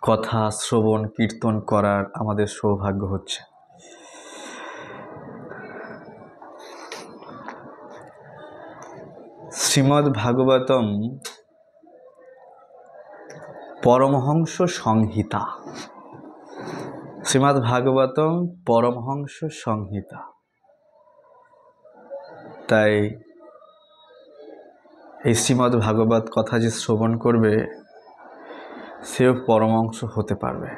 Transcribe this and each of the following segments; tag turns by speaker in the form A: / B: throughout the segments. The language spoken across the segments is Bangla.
A: কথা শ্রবণ কীর্তন করার আমাদের সৌভাগ্য হচ্ছে। শ্রীমদ্ ভাগবতম পরমহংস সংহিতা। শ্রীমদ্ ভাগবতম পরমহংস সংহিতা। তাই এই শ্রীমদ্ ভাগবত কথা যে শ্রবণ করবে সেও পরমহংস হতে পারবে।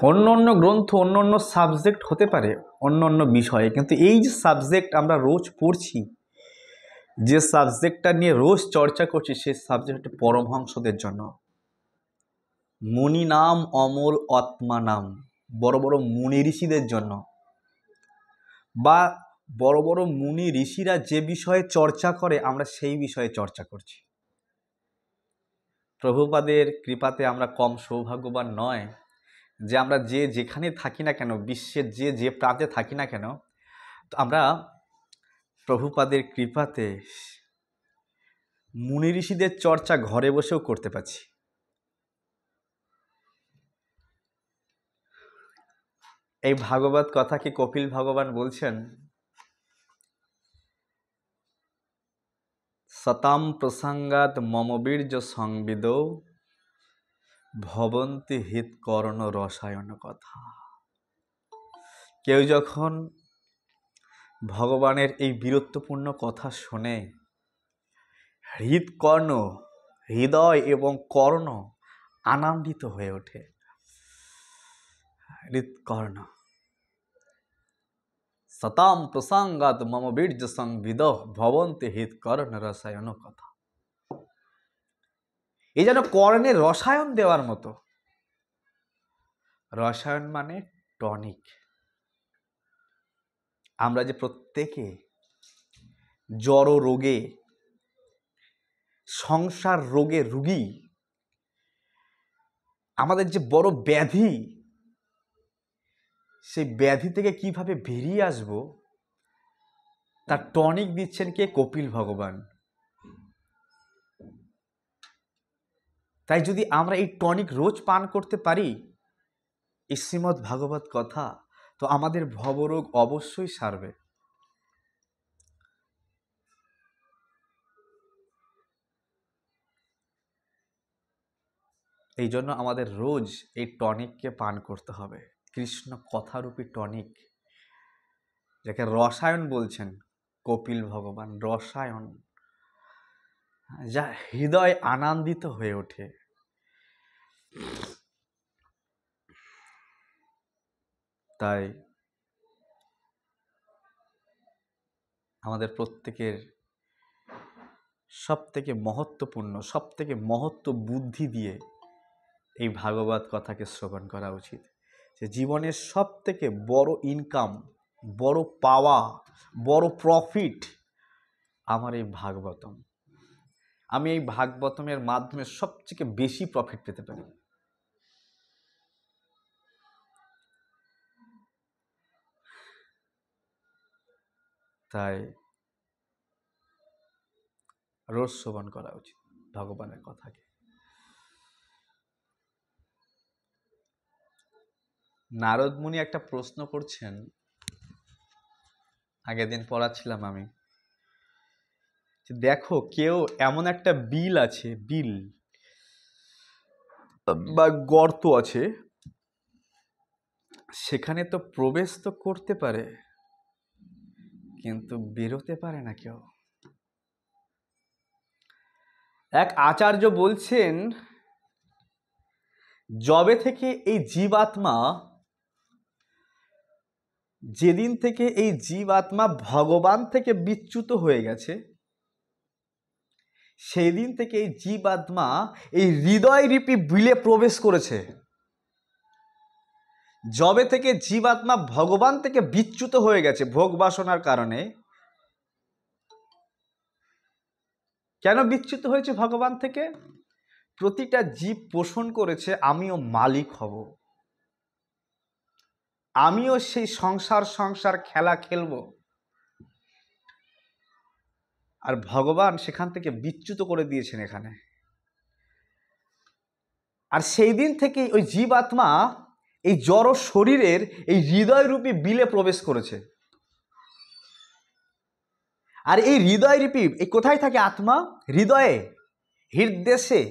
A: অন্য অন্য গ্রন্থ অন্য অন্য সাবজেক্ট হতে পারে, অন্য অন্য বিষয়ে, কিন্তু এই যে সাবজেক্ট আমরা রোজ পড়ছি, যে সাবজেক্টটা নিয়ে রোজ চর্চা করছি, সেই সাবজেক্ট পরমহংসদের জন্য। মুনি নাম অমল আত্মা নাম, বড় বড় মুনি ঋষিদের জন্য, বা বড় বড় মুনি ঋষিরা যে বিষয়ে চর্চা করে আমরা সেই বিষয়ে চর্চা করছি। প্রভুপাদের কৃপাতে আমরা কম সৌভাগ্যবান নয় যে আমরা যে যেখানে থাকি না কেন, বিশ্বের যে যে প্রান্তে থাকি না কেন, তো আমরা প্রভুপাদের কৃপাতে মুনি ঋষিদের চর্চা ঘরে বসেও করতে পারছি। এই ভাগবত কথাকে কপিল ভগবান বলছেন, সতাম প্রসঙ্গাত মম বীর্য সংবিদ ভবন্তি হিত করণ রসায়ন কথা। কেউ যখন ভগবানের এই বীরত্বপূর্ণ কথা শোনে, হৃৎকর্ণ, হৃদয় এবং কর্ণ আনন্দিত হয়ে ওঠে। হৃৎকর্ণ সতাম প্রসঙ্গাত মম বীর্য সংবিদ ভবন্তি হিতকর্ণ রসায়ন কথা। এই যেন কর্ণে রসায়ন দেওয়ার মতো। রসায়ন মানে টনিক। আমরা যে প্রত্যেকে জড় রোগে, সংসার রোগে রুগী, আমাদের যে বড় ব্যাধি, সেই ব্যাধি থেকে কিভাবে বেরিয়ে আসব তার টনিক দিচ্ছেন কে? কপিল ভগবান। তাই যদি আমরা এই টনিক রোজ পান করতে পারি, এই শ্রীমদ্ ভাগবত কথা, তো আমাদের ভবরোগ অবশ্যই সারবে। এই জন্য আমাদের রোজ এই টনিককে পান করতে হবে, কৃষ্ণ কথারূপী টনিক, যাকে রসায়ন বলছেন কপিল ভগবান। রসায়ন, যা হৃদয় আনন্দিত হয়ে ওঠে। তাই আমাদের প্রত্যেকের সব থেকে মহত্বপূর্ণ, সব থেকে মহত্ব বুদ্ধি দিয়ে এই ভাগবত কথাকে শ্রবণ করা উচিত। যে জীবনের সব থেকে বড় ইনকাম, বড় পাওয়া, বড় প্রফিট আমার এই ভাগবতম। আমি এই ভাগবতমের মাধ্যমে সবথেকে বেশি প্রফিট পেতে পারি। তাই রোজ শ্রবণ করা উচিত ভগবানের কথাকে। নারদ মুনি একটা প্রশ্ন করছেন, আগের দিন পড়াচ্ছিলাম আমি, দেখো কেউ এমন একটা বিল আছে, বিল বা গর্ত আছে, সেখানে তো প্রবেশ তো করতে পারে কিন্তু বেরোতে পারে না কেউ। এক আচার্য বলছেন, যবে থেকে এই জীবাত্মা, যেদিন থেকে এই জীবাত্মা ভগবান থেকে বিচ্যুত হয়ে গেছে, সেই দিন থেকে এই জীবাত্মা এই হৃদয়রূপী বিলে প্রবেশ করেছে। যবে থেকে জীবাত্মা ভগবান থেকে বিচ্যুত হয়ে গেছে ভোগ বাসনার কারণে, কেন বিচ্যুত হয়েছে ভগবান থেকে? প্রতিটা জীব পোষণ করেছে আমিও মালিক হব, আমিও সেই সংসার খেলা খেলব, আর ভগবান সেখান থেকে বিচ্যুত করে দিয়েছেন এখানে। আর সেই দিন থেকেই ওই জীবাত্মা এই জড় শরীরের এই হৃদয়রূপী বিলে প্রবেশ করেছে। আর এই হৃদয়রূপী এই কোথায় থাকে আত্মা? হৃদয়ে, হৃদদেশে।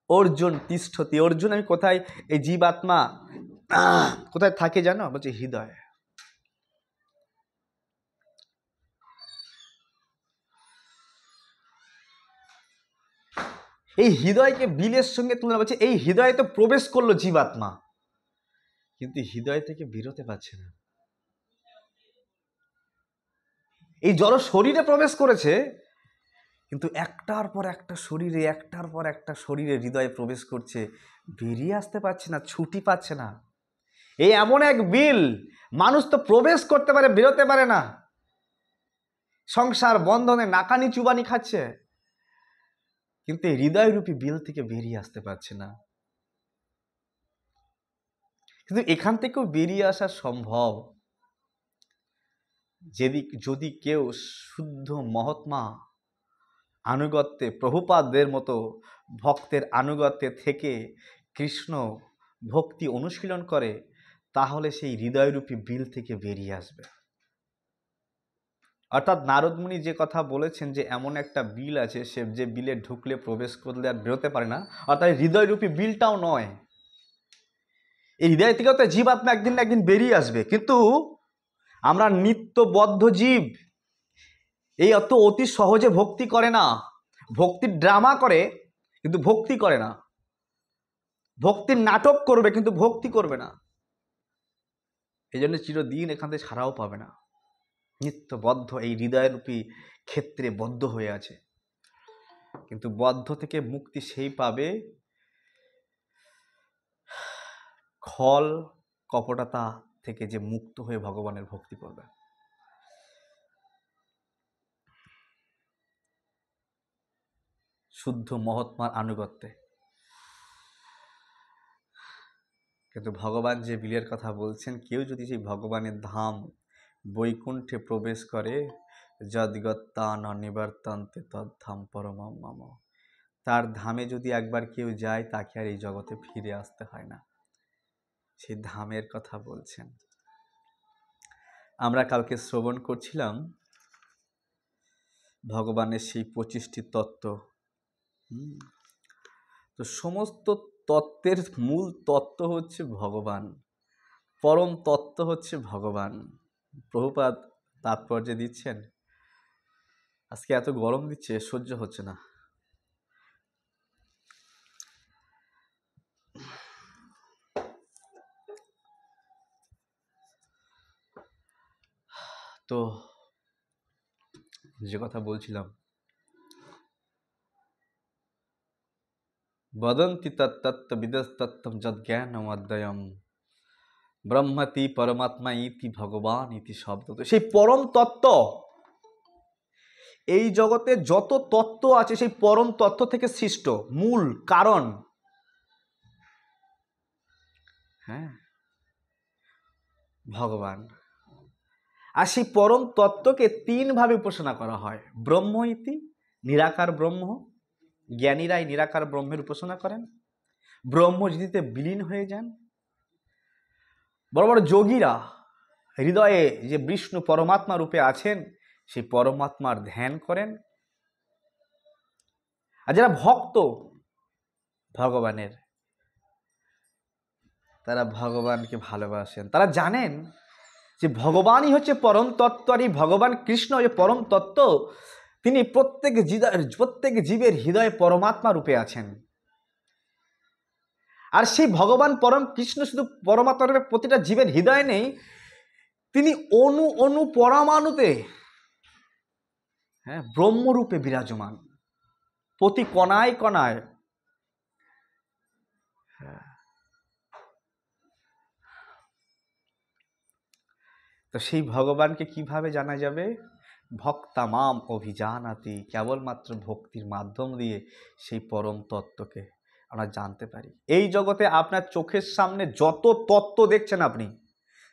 A: অর্জুন তিষ্ঠতি, অর্জুন আমি কোথায়, এই জীবাত্মা কোথায় থাকে জানো? বলছে হৃদয়ে। এই হৃদয়কে বিলের সঙ্গে তুলনা করছে। এই হৃদয়ে তো প্রবেশ করলো জীবাত্মা, কিন্তু হৃদয় থেকে বেরোতে পারছে না। এই জড় শরীরে প্রবেশ করেছে, কিন্তু একটার পর একটা শরীরে, একটার পর একটা শরীরে হৃদয়ে প্রবেশ করছে, বেরিয়ে আসতে পারছে না, ছুটি পাচ্ছে না। এই এমন এক বিল, মানুষ তো প্রবেশ করতে পারে, বেরোতে পারে না। সংসার বন্ধনে নাকানি চুবানি খাচ্ছে, কিন্তু এই হৃদয়রূপী বিল থেকে বেরিয়ে আসতে পারছে না। কিন্তু এখান থেকেও বেরিয়ে আসা সম্ভব যদি কেউ শুদ্ধ মহাত্মা আনুগত্যে, প্রভুপাদদের মতো ভক্তের আনুগত্যে থেকে কৃষ্ণ ভক্তি অনুশীলন করে, তাহলে সেই হৃদয়রূপী বিল থেকে বেরিয়ে আসবে। অর্থাৎ নারদমুনি যে কথা বলেছেন যে এমন একটা বিল আছে, সে যে বিলে ঢুকলে, প্রবেশ করলে আর বেরোতে পারে না, অর্থাৎ হৃদয়রূপী বিলটাও নয়। এই হৃদয় থেকেও তো জীবাত্মা একদিন না একদিন বেরিয়ে আসবে, কিন্তু আমরা নিত্যবদ্ধ জীব, এই অতি সহজে ভক্তি করে না। ভক্তির ড্রামা করে কিন্তু ভক্তি করে না, ভক্তির নাটক করবে কিন্তু ভক্তি করবে না। এই জন্য চিরদিন এখান থেকে ছাড়াও পাবে না। নিত্যবদ্ধ এই হৃদয়রূপী ক্ষেত্রে বদ্ধ হয়ে আছে, কিন্তু বদ্ধ থেকে মুক্তি সেই পাবে খল কপটতা থেকে যে মুক্ত হয়ে ভগবানের ভক্তি করবে। শুদ্ধ মহাত্মার আনুগত্যে। কিন্তু ভগবান যে বিলের কথা বলছেন, কেউ যদি সেই ভগবানের ধাম বৈকুণ্ঠে প্রবেশ করে, যদ্গত্তান নিবর্তন্তে তদ্ধাম পরমম মম, তার ধামে যদি একবার কেউ যায়, তাকে আর এই জগতে ফিরে আসতে হয় না। সেই ধামের কথা বলছেন। আমরা কালকে শ্রবণ করছিলাম ভগবানের সেই 25টি তত্ত্ব। তো সমস্ত তত্ত্বের মূল তত্ত্ব হচ্ছে ভগবান, পরম তত্ত্ব হচ্ছে ভগবান। প্রভুপাদ তাৎপর্য দিচ্ছেন, আজকে এত গরম দিচ্ছে, সহ্য হচ্ছে না। তো যে কথা বলছিলাম, বদন্তি তত্তত্ত্ব বিদস্তত্ত্বম যজ্ঞানম অদ্বয়ম ব্রহ্মতি পরমাত্মা ইতি ভগবান ইতি শব্দ। তো সেই পরম তত্ত্ব, এই জগতে যত তত্ত্ব আছে সেই পরম তত্ত্ব থেকে সৃষ্ট, মূল কারণ। হ্যাঁ, ভগবান। আর সেই পরম তত্ত্বকে 3 ভাবে উপাসনা করা হয়। ব্রহ্ম ইতি, নিরাকার ব্রহ্ম, জ্ঞানীরাই নিরাকার ব্রহ্মের উপাসনা করেন, ব্রহ্মজ্যোতিতে বিলীন হয়ে যান। বড় বড় যোগীরা হৃদয়ে যে বিষ্ণু পরমাত্মা রূপে আছেন, সেই পরমাত্মার ধ্যান করেন। আর যারা ভক্ত ভগবানের, তারা ভগবানকে ভালোবাসেন, তারা জানেন যে ভগবানই হচ্ছে পরম তত্ত্ব। আর এই ভগবান কৃষ্ণ যে পরম তত্ত্ব, তিনি প্রত্যেক জীবের হৃদয়ে পরমাত্মা রূপে আছেন। আর সেই ভগবান পরম কৃষ্ণ শুধু পরমাত্মা রূপে প্রতিটা জীবের হৃদয়ে নেই, তিনি অণু অণু পরমাণুতে, হ্যাঁ, ব্রহ্মরূপে বিরাজমান, প্রতি কণায় কণায়। তো সেই ভগবানকে কিভাবে জানা যাবে? ভক্তামাম অভিজানাতি, কেবলমাত্র ভক্তির মাধ্যম দিয়ে সেই পরম তত্ত্বকে আমরা জানতে পারি। এই জগতে আপনার চোখের সামনে যত তত্ত্ব দেখছেন, আপনি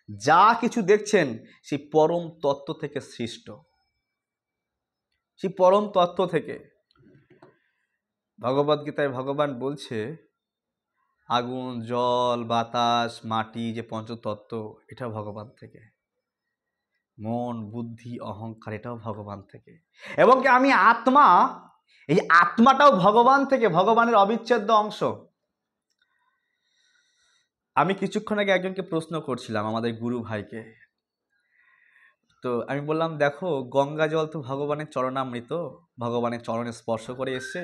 A: যা কিছু দেখছেন, সেই পরম তত্ত্ব থেকে সৃষ্ট। সেই পরম তত্ত্ব থেকে ভগবদ্গীতায় ভগবান বলছে, আগুন, জল, বাতাস, মাটি, যে পঞ্চতত্ত্ব, এটা ভগবান থেকে। মন, বুদ্ধি, অহংকার, এটাও ভগবান থেকে। এবং কি আমি আত্মা, এই আত্মাটাও ভগবান থেকে, ভগবানের অবিচ্ছেদ্য অংশ। আমি কিছুক্ষণ আগে একজনকে প্রশ্ন করছিলাম, আমাদের গুরু ভাইকে। তো আমি বললাম, দেখো গঙ্গা জল তো ভগবানের চরণামৃত, ভগবানের চরণে স্পর্শ করে এসছে।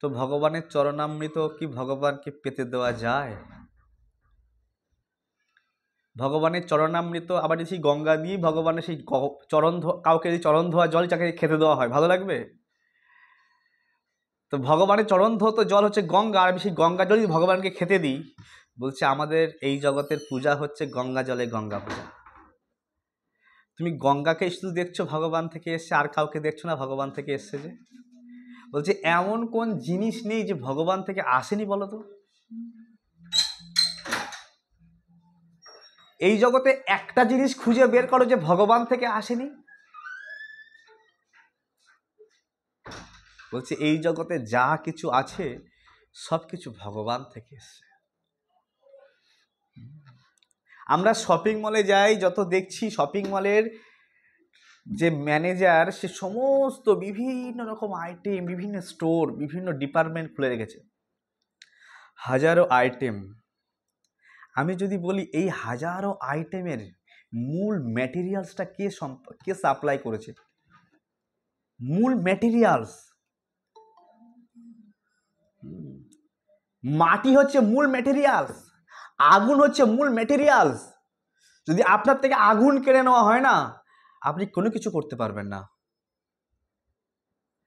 A: তো ভগবানের চরণামৃত কি ভগবানকে পেতে দেওয়া যায়? ভগবানের চরণামৃত আবার সেই গঙ্গা দিয়ে ভগবানের সেই চরণ কাউকে যদি চরণ ধোয়া জল যাকে খেতে দেওয়া হয়, ভালো লাগবে? তো ভগবানের চরণ ধোত জল হচ্ছে গঙ্গা, আর আমি সেই গঙ্গা জল যদি ভগবানকে খেতে দিই, বলছে আমাদের এই জগতের পূজা হচ্ছে গঙ্গা জলে গঙ্গা পূজা। তুমি গঙ্গাকে শুধু দেখছো ভগবান থেকে এসছে, আর কাউকে দেখছো না ভগবান থেকে এসছে। যে বলছে এমন কোন জিনিস নেই যে ভগবান থেকে আসেনি, বলো তো? এই জগতে একটা জিনিস খুঁজে বের করো যে ভগবান থেকে আসেনি। বলছে এই জগতে যা কিছু আছে সব কিছু ভগবান থেকে এসছে। আমরা শপিং মলে যাই, যত দেখছি শপিং মলের যে ম্যানেজার, সে সমস্ত বিভিন্ন রকম আইটেম, বিভিন্ন স্টোর, বিভিন্ন ডিপার্টমেন্ট খুলে রেখেছে, হাজারো আইটেম। আমি যদি বলি এই হাজারো আইটেমের মূল ম্যাটেরিয়ালসটা কে সাপ্লাই করেছে? মূল ম্যাটেরিয়ালস মাটি হচ্ছে মূল ম্যাটেরিয়ালস, আগুন হচ্ছে মূল ম্যাটেরিয়ালস। যদি আপনার থেকে আগুন কেড়ে নেওয়া হয় না, আপনি কোনো কিছু করতে পারবেন না।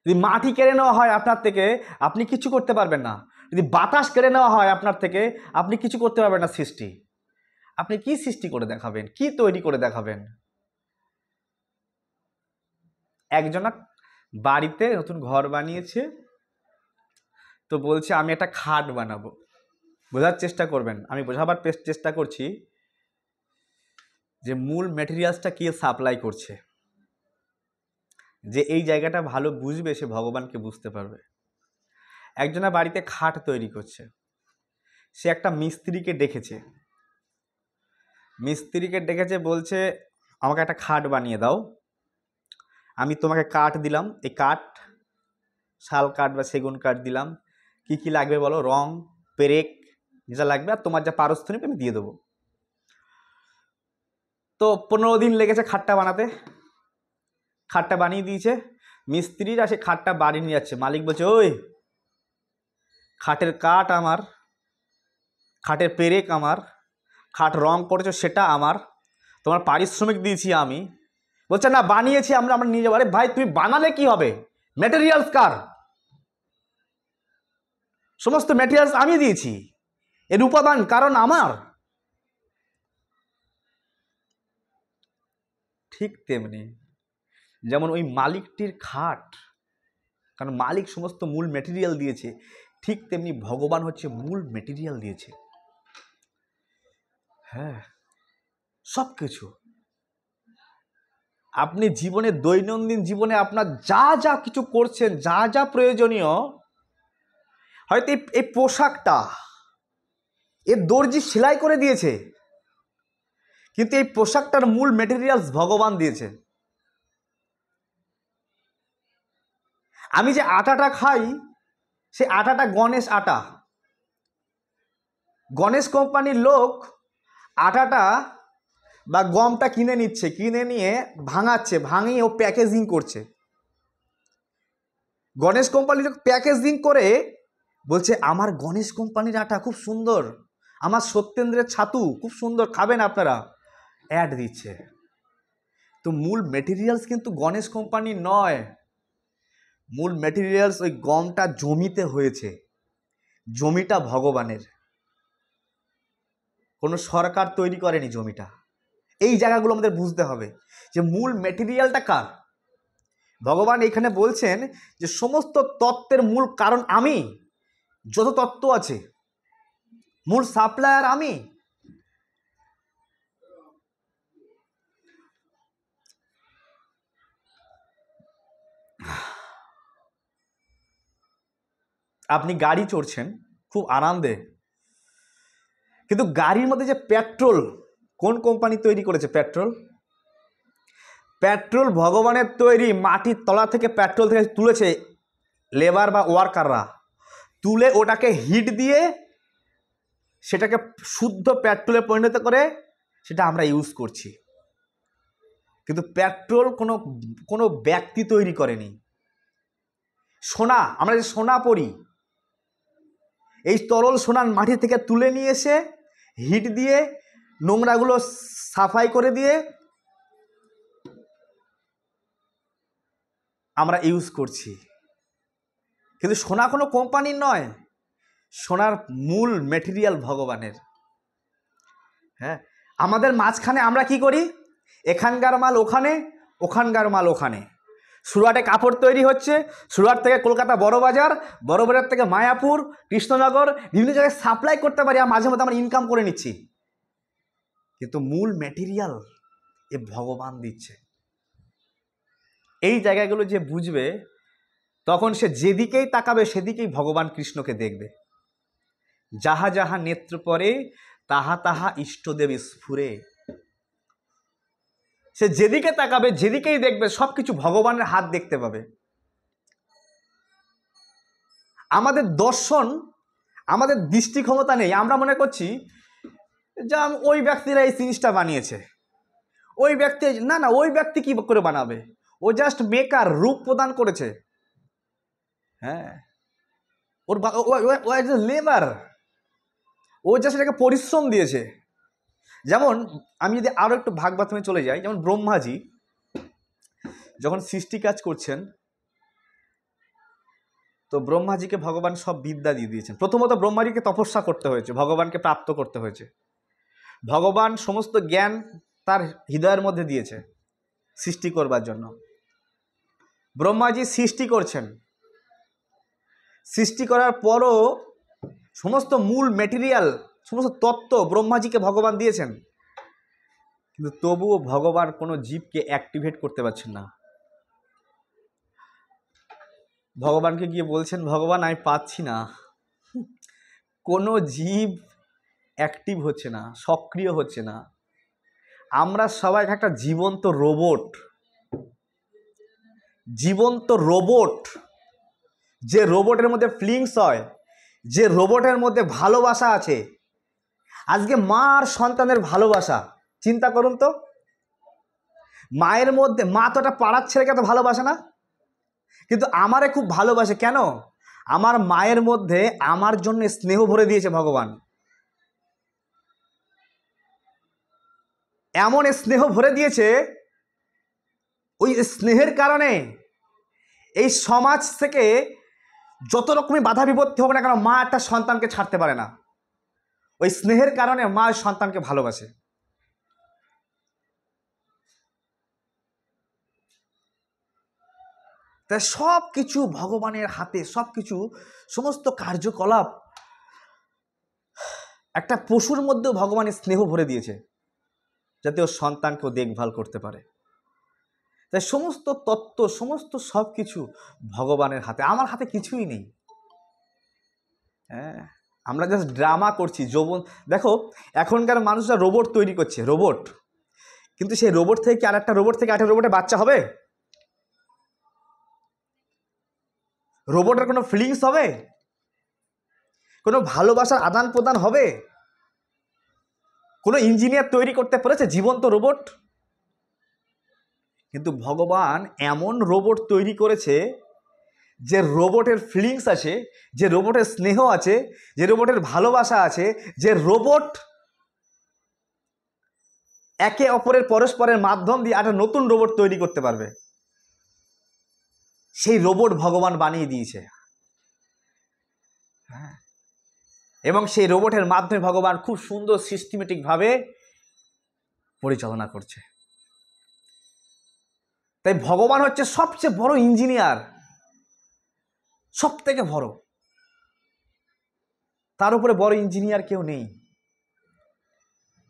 A: যদি মাটি কেড়ে নেওয়া হয় আপনার থেকে, আপনি কিছু করতে পারবেন না। যদি বাতাস কেড়ে নেওয়া হয় আপনার থেকে, আপনি কিছু করতে পারবেন না। সৃষ্টি, আপনি কি সৃষ্টি করে দেখাবেন? কি তৈরি করে দেখাবেন? একজনা বাড়িতে নতুন ঘর বানিয়েছে, তো বলছে আমি একটা খাট বানাবো। বোঝার চেষ্টা করবেন, আমি বোঝাবার চেষ্টা করছি যে মূল ম্যাটেরিয়ালসটা কে সাপ্লাই করছে। যে এই জায়গাটা ভালো বুঝবে, সে ভগবানকে বুঝতে পারবে। একজনা বাড়িতে খাট তৈরি করছে, সে একটা মিস্ত্রিকে ডেকেছে। বলছে আমাকে একটা খাট বানিয়ে দাও, আমি তোমাকে কাঠ দিলাম, এই কাঠ শাল কাঠ বা সেগুন কাঠ দিলাম, কি কি লাগবে বলো, রং, পেরেক যেটা লাগবে, আর তোমার যা পারস্থানিক আমি দিয়ে দেবো। তো 15 দিন লেগেছে খাটটা বানাতে। খাটটা বানিয়ে দিয়েছে, মিস্ত্রিরা সে খাটটা বাড়ি নিয়ে যাচ্ছে। মালিক বলছে, ওই খাটের কাঠ আমার, খাটের পেরেক আমার, খাট রং করেছো সেটা আমার, তোমার পারিশ্রমিক দিয়েছি আমি। বলছে না, বানিয়েছি আমরা নিয়ে যাবো। আরে ভাই, তুমি বানালে কি হবে? ম্যাটেরিয়ালস কার? সমস্ত ম্যাটেরিয়ালস আমি দিয়েছি, এর উপাদান কারণ আমার। ঠিক তেমনি যেমন ওই মালিকটির খাট, কারণ মালিক সমস্ত মূল ম্যাটেরিয়াল দিয়েছে, ঠিক তেমনি ভগবান হচ্ছে মূল ম্যাটেরিয়াল দিয়েছে। হ্যাঁ, সব কিছু। আপনি জীবনে, দৈনন্দিন জীবনে আপনার যা যা কিছু করছেন, যা যা প্রয়োজনীয়, হয়তো এই পোশাকটা এর দর্জি সেলাই করে দিয়েছে, কিন্তু এই পোশাকটার মূল ম্যাটেরিয়ালস ভগবান দিয়েছে। আমি যে আটাটা খাই, সে আটাটা গণেশ আটা। গণেশ কোম্পানির লোক আটাটা বা গমটা কিনে নিচ্ছে, কিনে নিয়ে ভাঙাচ্ছে, ভাঙিয়ে ও প্যাকেজিং করছে। গণেশ কোম্পানির লোক প্যাকেজিং করে বলছে আমার গণেশ কোম্পানির আটা খুব সুন্দর, আমার সত্যেন্দ্রের ছাতু খুব সুন্দর, খাবেন আপনারা, অ্যাড দিচ্ছে। তো মূল ম্যাটেরিয়ালস কিন্তু গণেশ কোম্পানি নয়, মূল ম্যাটেরিয়ালস ওই গমটা জমিতে হয়েছে, জমিটা ভগবানের, কোনো সরকার তৈরি করেনি জমিটা। এই জায়গাগুলো আমাদের বুঝতে হবে যে মূল ম্যাটেরিয়ালটা কার। ভগবান এখানে বলছেন যে সমস্ত তত্ত্বের মূল কারণ আমি, যত তত্ত্ব আছে মূল সাপ্লায়ার আমি। আপনি গাড়ি চড়ছেন খুব আনন্দে, কিন্তু গাড়ির মধ্যে যে পেট্রোল, কোন কোম্পানি তৈরি করেছে পেট্রোল? পেট্রোল ভগবানের তৈরি। মাটির তলা থেকে পেট্রোল থেকে তুলেছে লেবার বা ওয়ার্কাররা, তুলে ওটাকে হিট দিয়ে সেটাকে শুদ্ধ পেট্রোলে পরিণত করে সেটা আমরা ইউজ করছি। কিন্তু পেট্রোল কোনো ব্যক্তি তৈরি করেনি। সোনা, আমরা যে সোনা পড়ি, এই তরল সোনা মাটি থেকে তুলে নিয়ে এসে হিট দিয়ে নোংরাগুলো সাফাই করে দিয়ে আমরা ইউজ করছি। কিন্তু সোনা কোনো কোম্পানির নয়, সোনার মূল মেটেরিয়াল ভগবানের। হ্যাঁ, আমাদের মাঝখানে আমরা কি করি? এখানকার মাল ওখানে, ওখানকার মাল ওখানে। সুরাটে কাপড় তৈরি হচ্ছে, সুরাট থেকে কলকাতা বড় বাজার, বড় বাজার থেকে মায়াপুর, কৃষ্ণনগর, বিভিন্ন জায়গায় সাপ্লাই করতে পারি, আর মাঝে মধ্যে আমরা ইনকাম করে নিচ্ছি। কিন্তু মূল ম্যাটেরিয়াল এ ভগবান দিচ্ছে। এই জায়গাগুলো যে বুঝবে, তখন সে যেদিকেই তাকাবে সেদিকেই ভগবান কৃষ্ণকে দেখবে। যাহা যাহা নেত্র পরে তাহা তাহা ইষ্টদেব স্ফুরে। সে যেদিকে তাকাবে, যেদিকেই দেখবে, সবকিছু ভগবানের হাত দেখতে পাবে। আমাদের দর্শন, আমাদের দৃষ্টি ক্ষমতা নেই। আমরা মনে করছি যে ওই ব্যক্তিরা এই জিনিসটা বানিয়েছে, ওই ব্যক্তি, না না, ওই ব্যক্তি কি করে বানাবে? ও জাস্ট মেকার, রূপ প্রদান করেছে। হ্যাঁ, ওর লেবার, ও জাস্ট এটাকে পরিশ্রম দিয়েছে। যেমন আমি যদি আরো একটু ভাগবতমে চলে যাই, যেমন ব্রহ্মাজি যখন সৃষ্টি কাজ করছেন, তো ব্রহ্মাজিকে ভগবান সব বিদ্যা দিয়ে দিয়েছেন। প্রথমত ব্রহ্মাজিকে তপস্যা করতে হয়েছে, ভগবানকে প্রাপ্ত করতে হয়েছে। ভগবান সমস্ত জ্ঞান তার হৃদয়ের মধ্যে দিয়েছে সৃষ্টি করবার জন্য। ব্রহ্মাজি সৃষ্টি করছেন, সৃষ্টি করার পরও সমস্ত মূল মেটেরিয়াল, সমস্ত তত্ত্ব ব্রহ্মাজিকে ভগবান দিয়েছেন, কিন্তু তবুও ভগবান কোনো জীবকে অ্যাক্টিভেট করতে পারছেন না। ভগবানকে গিয়ে বলছেন, ভগবান আমি পাচ্ছি না, কোনো জীব অ্যাক্টিভ হচ্ছে না, সক্রিয় হচ্ছে না। আমরা সবাই একটা জীবন্ত রোবট, জীবন্ত রোবট। যে রোবটের মধ্যে ফিলিংস হয়, যে রোবটের মধ্যে ভালোবাসা আছে। আজকে মা আর সন্তানের ভালোবাসা চিন্তা করুন তো। মায়ের মধ্যে, মা তো একটা পাড়ার ছেলেকে তো ভালোবাসে না, কিন্তু আমারে খুব ভালোবাসে। কেন? আমার মায়ের মধ্যে আমার জন্য স্নেহ ভরে দিয়েছে ভগবান। এমন স্নেহ ভরে দিয়েছে, ওই স্নেহের কারণে এই সমাজ থেকে যত রকমের বাধা বিপত্তি হোক না কেন, মা একটা সন্তানকে ছাড়তে পারে না। ওই স্নেহের কারণে মা সন্তানকে ভালোবাসে। তাই সব কিছু ভগবানের হাতে, সব কিছু, সমস্ত কার্যকলাপ। একটা পশুর মধ্যেও ভগবানের স্নেহ ভরে দিয়েছে, যাতে ওর সন্তানকেও দেখভাল করতে পারে। তাই সমস্ত তত্ত্ব, সমস্ত সব কিছু ভগবানের হাতে। আমার হাতে কিছুই নেই। হ্যাঁ, আমরা জাস্ট ড্রামা করছি। যৌবন দেখো, এখনকার মানুষরা রোবট তৈরি করছে, রোবট। কিন্তু সেই রোবট থেকে আরেকটা রোবট থেকে আরেকটা রোবটে বাচ্চা হবে? রোবটের কোনো ফিলিংস হবে? কোনো ভালোবাসার আদান প্রদান হবে? কোনো ইঞ্জিনিয়ার তৈরি করতে পেরেছে জীবন্ত রোবট? কিন্তু ভগবান এমন রোবট তৈরি করেছে, যে রোবটের ফিলিংস আছে, যে রোবটের স্নেহ আছে, যে রোবটের ভালোবাসা আছে, যে রোবট একে অপরের পরস্পরের মাধ্যম দিয়ে একটা নতুন রোবট তৈরি করতে পারবে। সেই রোবট ভগবান বানিয়ে দিয়েছে। হ্যাঁ, এবং সেই রোবটের মাধ্যমে ভগবান খুব সুন্দর সিস্টেমেটিকভাবে পরিচালনা করছে। তাই ভগবান হচ্ছে সবচেয়ে বড় ইঞ্জিনিয়ার, সব থেকে বড়। তার উপরে বড় ইঞ্জিনিয়ার কেউ নেই।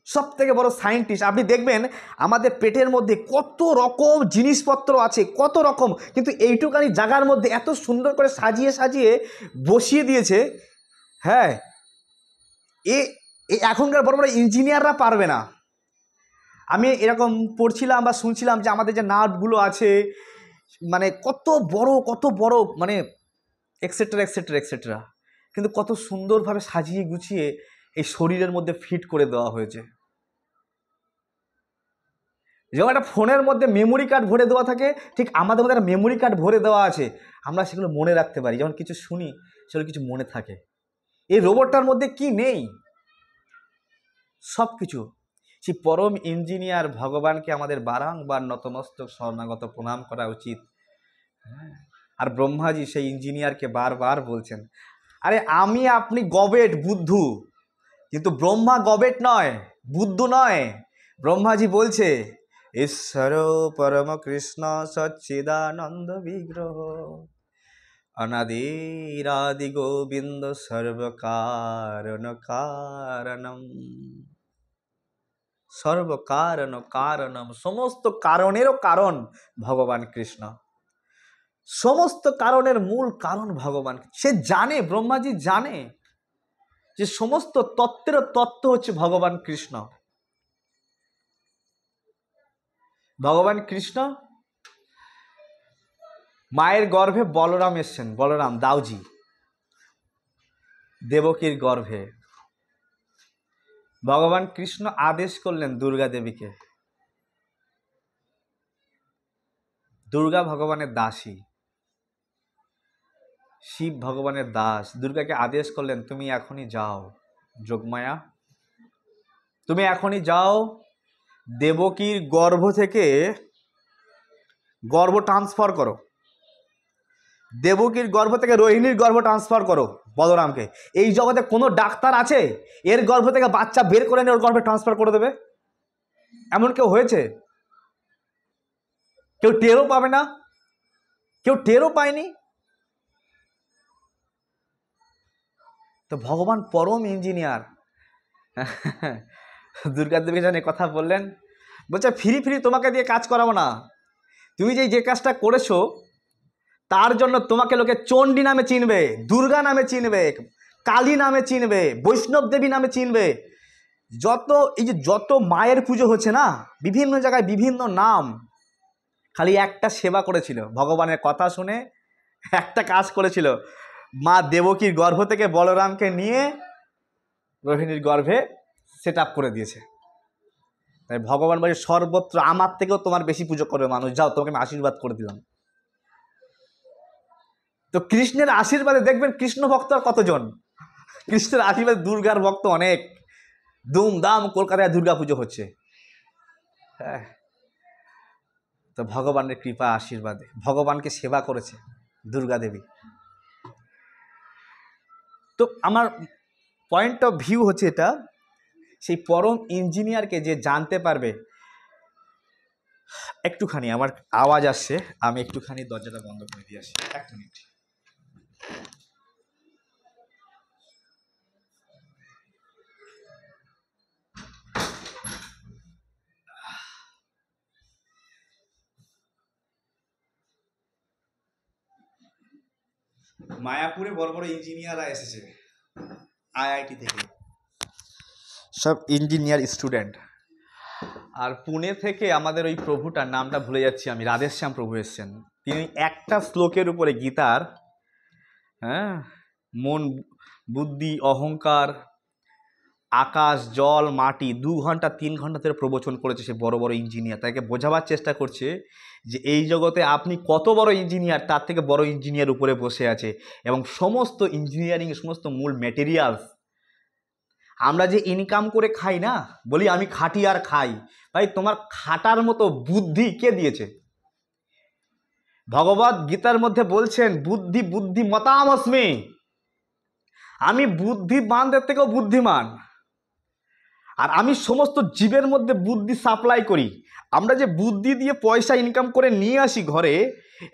A: সব থেকে বড় সায়েন্টিস্ট। আপনি দেখবেন আমাদের পেটের মধ্যে কত রকম জিনিসপত্র আছে, কত রকম, কিন্তু এইটুকানি জায়গার মধ্যে এত সুন্দর করে সাজিয়ে সাজিয়ে বসিয়ে দিয়েছে। হ্যাঁ, এই এখনকার বড় বড় ইঞ্জিনিয়াররা পারবে না। আমি এরকম পড়ছিলাম বা শুনছিলাম যে আমাদের যে নার্ভগুলো আছে, মানে কত বড় মানে এক্সেট্রা এক্সেট্রা এক্সেট্রা, কিন্তু কত সুন্দরভাবে সাজিয়ে গুছিয়ে এই শরীরের মধ্যে ফিট করে দেওয়া হয়েছে। যেমন একটা ফোনের মধ্যে মেমোরি কার্ড ভরে দেওয়া থাকে, ঠিক আমাদের মধ্যে একটা মেমোরি কার্ড ভরে দেওয়া আছে, আমরা সেগুলো মনে রাখতে পারি। যেমন কিছু শুনি সেগুলো কিছু মনে থাকে। এই রোবটটার মধ্যে কি নেই? সব কিছু। সেই পরম ইঞ্জিনিয়ার ভগবানকে আমাদের বারংবার নতমস্তক শরণাগত প্রণাম করা উচিত। আর ব্রহ্মাজি সেই ইঞ্জিনিয়ারকে বারবার বলছেন, আরে আমি আপনি গবেট বুদ্ধু, কিন্তু ব্রহ্মা গবেট নয়, বুদ্ধ নয়। ব্রহ্মাজি বলছে ঈশ্বর পরম কৃষ্ণ সচ্চিদানন্দ বিগ্রহ অনাদিরাদি গোবিন্দ সর্বকারণ কারণম। সর্বকারণ কারণম, সমস্ত কারণেরও কারণ ভগবান কৃষ্ণ, সমস্ত কারণের মূল কারণ ভগবান। সে জানে, ব্রহ্মাজি জানে যে সমস্ত তত্ত্বের তত্ত্ব হচ্ছে ভগবান কৃষ্ণ। ভগবান কৃষ্ণ মায়ের গর্ভে বলরাম এসছেন, বলরাম দাউজি দেবকীর গর্ভে। ভগবান কৃষ্ণ আদেশ করলেন দুর্গা দেবীকে, দুর্গা ভগবানের দাসী, শিব ভগবানের দাস। দুর্গাকে আদেশ করলেন তুমি এখনই যাও যোগমায়া, তুমি এখনই যাও, দেবকীর গর্ভ থেকে গর্ভ ট্রান্সফার করো, দেবকীর গর্ভ থেকে রোহিণীর গর্ভ ট্রান্সফার করো বলরামকে। এই জগতে কোনো ডাক্তার আছে এর গর্ভ থেকে বাচ্চা বের করে নিয়ে ওর গর্ভে ট্রান্সফার করে দেবে? এমন কেউ হয়েছে? কেউ টেরও পাবে না, কেউ টেরও পায়নি। তো ভগবান পরম ইঞ্জিনিয়ার দুর্গা দেবী জানে কথা বললেন, বলছে ফ্রি ফ্রি তোমাকে দিয়ে কাজ করাবো না, তুমি যে কাজটা করেছো তার জন্য তোমাকে লোকে চণ্ডী নামে চিনবে, দুর্গা নামে চিনবে, কালী নামে চিনবে, বৈষ্ণব দেবী নামে চিনবে। যত মায়ের পুজো হচ্ছে না, বিভিন্ন জায়গায় বিভিন্ন নাম, খালি একটা সেবা করেছিল, ভগবানের কথা শুনে একটা কাজ করেছিল, মা দেবকীর গর্ভ থেকে বলরামকে নিয়ে রোহিণীর গর্ভে সেট আপ করে দিয়েছে। তাই ভগবান বলে সর্বত্র আমার থেকেও তোমার বেশি পুজো করবে মানুষ, যাও তোমাকে আমি আশীর্বাদ করে দিলাম। তো কৃষ্ণের আশীর্বাদে দেখবেন কৃষ্ণ ভক্ত আর কতজন, কৃষ্ণের আশীর্বাদে দুর্গার ভক্ত অনেক। ধুমধাম কলকাতায় দুর্গা পুজো হচ্ছে। হ্যাঁ, তো ভগবানের কৃপা আশীর্বাদে ভগবানকে সেবা করেছে দুর্গা দেবী। তো আমার পয়েন্ট অফ ভিউ হচ্ছে এটা, সেই পরম ইঞ্জিনিয়ারকে যে জানতে পারবে। একটুখানি আমার আওয়াজ আসছে, আমি একটুখানি দরজাটা বন্ধ করে দিয়ে আসি, 1 মিনিট। মায়াপুরে বড় বড় ইঞ্জিনিয়াররা এসেছে আইআইটি থেকে, সব ইঞ্জিনিয়ার স্টুডেন্ট। আর পুনে থেকে আমাদের ওই প্রভুটার নামটা ভুলে যাচ্ছি আমি, রাধেশ্যাম প্রভু এসছেন। তিনি একটা শ্লোকের উপরে গীতার, হ্যাঁ, মন বুদ্ধি অহংকার আকাশ জল মাটি 2 ঘন্টা 3 ঘন্টা ধরে প্রবচন করেছে সে বড় বড় ইঞ্জিনিয়ার। তাকে বোঝাবার চেষ্টা করছে যে এই জগতে আপনি কত বড় ইঞ্জিনিয়ার, তার থেকে বড় ইঞ্জিনিয়ার উপরে বসে আছে। এবং সমস্ত ইঞ্জিনিয়ারিং সমস্ত মূল ম্যাটেরিয়ালস আমরা যে ইনকাম করে খাই না, বলি আমি খাটি আর খাই, ভাই তোমার খাটার মতো বুদ্ধি কে দিয়েছে? ভগবদ গীতার মধ্যে বলছেন বুদ্ধি বুদ্ধিমতামস্মি, আমি বুদ্ধিমানদের থেকেও বুদ্ধিমান, আর আমি সমস্ত জীবের মধ্যে বুদ্ধি সাপ্লাই করি। আমরা যে বুদ্ধি দিয়ে পয়সা ইনকাম করে নিয়ে আসি ঘরে,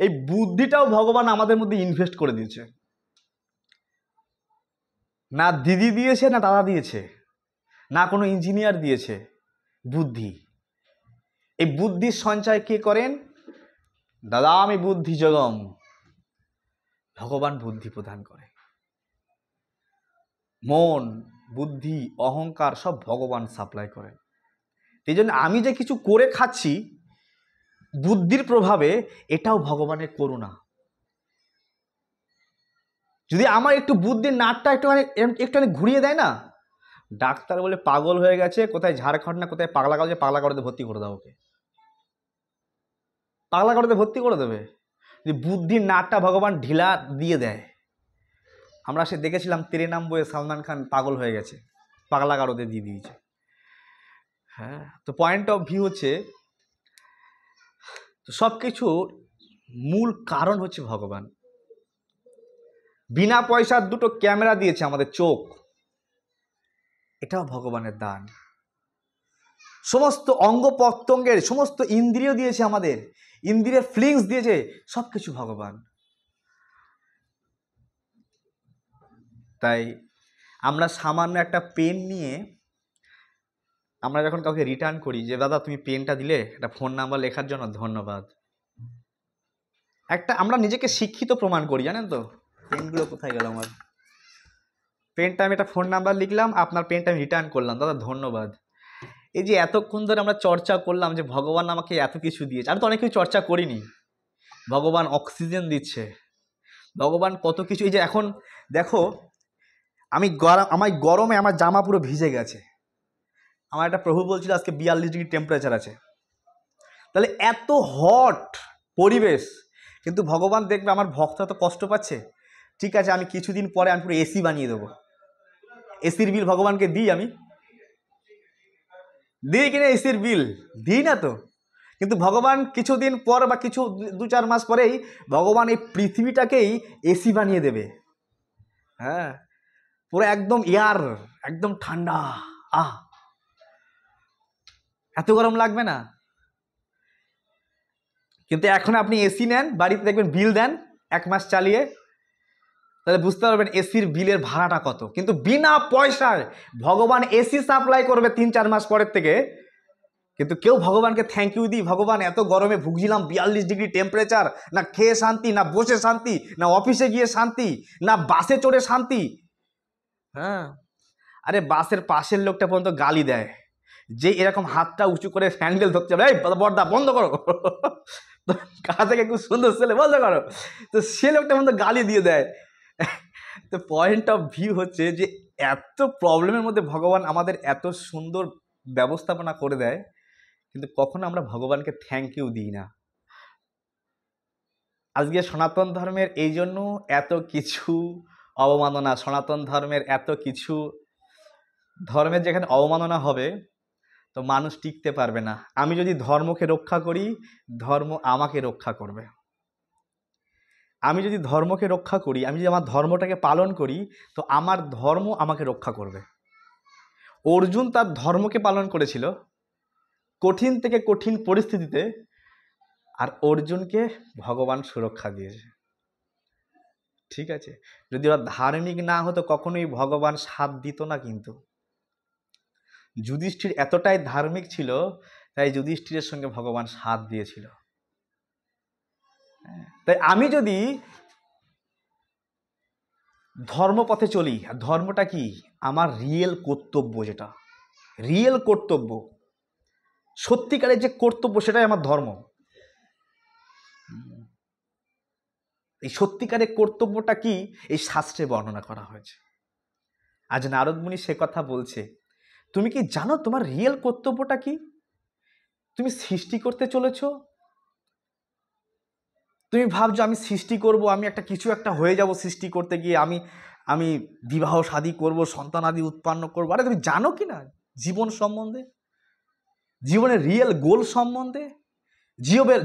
A: এই বুদ্ধিটাও ভগবান আমাদের মধ্যে ইনভেস্ট করে দিয়েছে। না দিদি দিয়েছে, না দাদা দিয়েছে, না কোনো ইঞ্জিনিয়ার দিয়েছে, বুদ্ধি। এই বুদ্ধির সঞ্চয় কে করেন? দাদা আমি বুদ্ধি জগম, ভগবান বুদ্ধি প্রদান করে। মন বুদ্ধি, অহংকার সব ভগবান সাপ্লাই করেন। এই জন্য আমি যে কিছু করে খাচ্ছি বুদ্ধির প্রভাবে, এটাও ভগবানের করুণা। যদি আমার একটু বুদ্ধির নাটটা একটুখানি ঘুরিয়ে দেয় না, ডাক্তার বলে পাগল হয়ে গেছে, কোথায় ঝাড়খণ্ড না কোথায় পাগলাগাড়োতে ভর্তি করে দাও ওকে, পাগলাগাড়োতে ভর্তি করে দেবে। যদি বুদ্ধির নাটটা ভগবান ঢিলা দিয়ে দেয়। আমরা সে দেখেছিলাম 93 বইয়ে সালমান খান পাগল হয়ে গেছে, পাগলাগাড়োতে দিয়ে দিয়েছে। হ্যাঁ, তো পয়েন্ট অফ ভিউ হচ্ছে সব কিছুর মূল কারণ হচ্ছে ভগবান। বিনা পয়সার দুটো ক্যামেরা দিয়েছে আমাদের চোখ, এটাও ভগবানের দান। সমস্ত অঙ্গ প্রত্যঙ্গের সমস্ত ইন্দ্রিয় দিয়েছে আমাদের, ইন্দ্রিয়ের ফিলিংস দিয়েছে, সব কিছু ভগবান। তাই আমরা সামান্য একটা পেন নিয়ে আমরা যখন কাউকে রিটার্ন করি যে দাদা তুমি পেনটা দিলে একটা ফোন নাম্বার লেখার জন্য, ধন্যবাদ, একটা আমরা নিজেকে শিক্ষিত প্রমাণ করি, জানেন তো। পেনগুলো কোথায় গেল আমার, পেনটা আমি একটা ফোন নাম্বার লিখলাম, আপনার পেনটা আমি রিটার্ন করলাম, দাদা ধন্যবাদ। এই যে এতক্ষণ ধরে আমরা চর্চা করলাম যে ভগবান আমাকে এত কিছু দিয়েছে, আমি তো অনেক কিছু চর্চা করিনি। ভগবান অক্সিজেন দিচ্ছে, ভগবান কত কিছু। এই যে এখন দেখো আমার গরমে আমার জামা পুরো ভিজে গেছে, আমার একটা প্রভু বলছিল আজকে 42 ডিগ্রি টেম্পারেচার আছে, তাহলে এত হট পরিবেশ, কিন্তু ভগবান দেখবে আমার ভক্তরা তো কষ্ট পাচ্ছে, ঠিক আছে আমি কিছুদিন পরে আমি পুরো এসি বানিয়ে দেবো। এসির বিল ভগবানকে দিই, আমি দিই কিনা এসির বিল? দিই না তো। কিন্তু ভগবান কিছুদিন পর বা কিছু 2-4 মাস পরেই ভগবান এই পৃথিবীটাকেই এসি বানিয়ে দেবে। হ্যাঁ, পুরো একদম এয়ার, একদম ঠান্ডা, এত গরম লাগবে না। কিন্তু এখন আপনি এসি নেন বাড়িতে, দেখবেন বিল দেন 1 মাস চালিয়ে, তাহলে বুঝতে পারবেন এসির বিলের ভাড়াটা কত। কিন্তু বিনা পয়সায় ভগবান এসি সাপ্লাই করবে 3-4 মাস পরের থেকে। কিন্তু কেউ ভগবানকে থ্যাংক ইউ দিই, ভগবান এত গরমে ভুগছিলাম, 42 ডিগ্রি টেম্পারেচার, না খেয়ে শান্তি, না বসে শান্তি, না অফিসে গিয়ে শান্তি, না বাসে চড়ে শান্তি। হ্যাঁ, আরে বাসের পাশের লোকটা পর্যন্ত গালি দেয়, যে এরকম হাতটা উঁচু করে হ্যান্ডেল ধরতে হবে, এই বর্দা বন্ধ করো, কাজ থেকে খুব সুন্দর ছেলে বন্ধ করো, তো সে লোকটা পর্যন্ত গালি দিয়ে দেয়। তো পয়েন্ট অফ ভিউ হচ্ছে যে এত প্রবলেমের মধ্যে ভগবান আমাদের এত সুন্দর ব্যবস্থাপনা করে দেয়, কিন্তু কখনো আমরা ভগবানকে থ্যাংক ইউ দিই না। আজকে সনাতন ধর্মের এই জন্য এত কিছু অবমাননা, সনাতন ধর্মের এত কিছু, ধর্মের যেখানে অবমাননা হবে তো মানুষ টিকতে পারবে না। আমি যদি ধর্মকে রক্ষা করি, ধর্ম আমাকে রক্ষা করবে। আমি যদি ধর্মকে রক্ষা করি, আমি যদি আমার ধর্মটাকে পালন করি, তো আমার ধর্ম আমাকে রক্ষা করবে। অর্জুন তার ধর্মকে পালন করেছিল কঠিন থেকে কঠিন পরিস্থিতিতে, আর অর্জুনকে ভগবান সুরক্ষা দিয়েছে। ঠিক আছে, যদি ওরা ধার্মিক না হতো কখনোই ভগবান সাথ দিত না। কিন্তু যুধিষ্ঠির এতটাই ধার্মিক ছিল, তাই যুধিষ্ঠিরের সঙ্গে ভগবান সাথ দিয়েছিল। তাই আমি যদি ধর্মপথে চলি, আর ধর্মটা কি আমার রিয়েল কর্তব্য, যেটা রিয়েল কর্তব্য, সত্যিকারের যে কর্তব্য, সেটাই আমার ধর্ম। এই সত্যিকারের কর্তব্যটা কি, এই শাস্ত্রে বর্ণনা করা হয়েছে। আজ নারদ মুনি সে কথা বলছে, তুমি কি জানো তোমার রিয়েল কর্তব্যটা কি? তুমি সৃষ্টি করতে চলেছ, তুমি ভাবছো আমি সৃষ্টি করব, আমি কিছু একটা হয়ে যাব সৃষ্টি করতে গিয়ে, আমি বিবাহ শাদী করব, সন্তানাদি উৎপন্ন করবো। আরে তুমি জানো কি না জীবন সম্বন্ধে, জীবনের রিয়েল গোল সম্বন্ধে,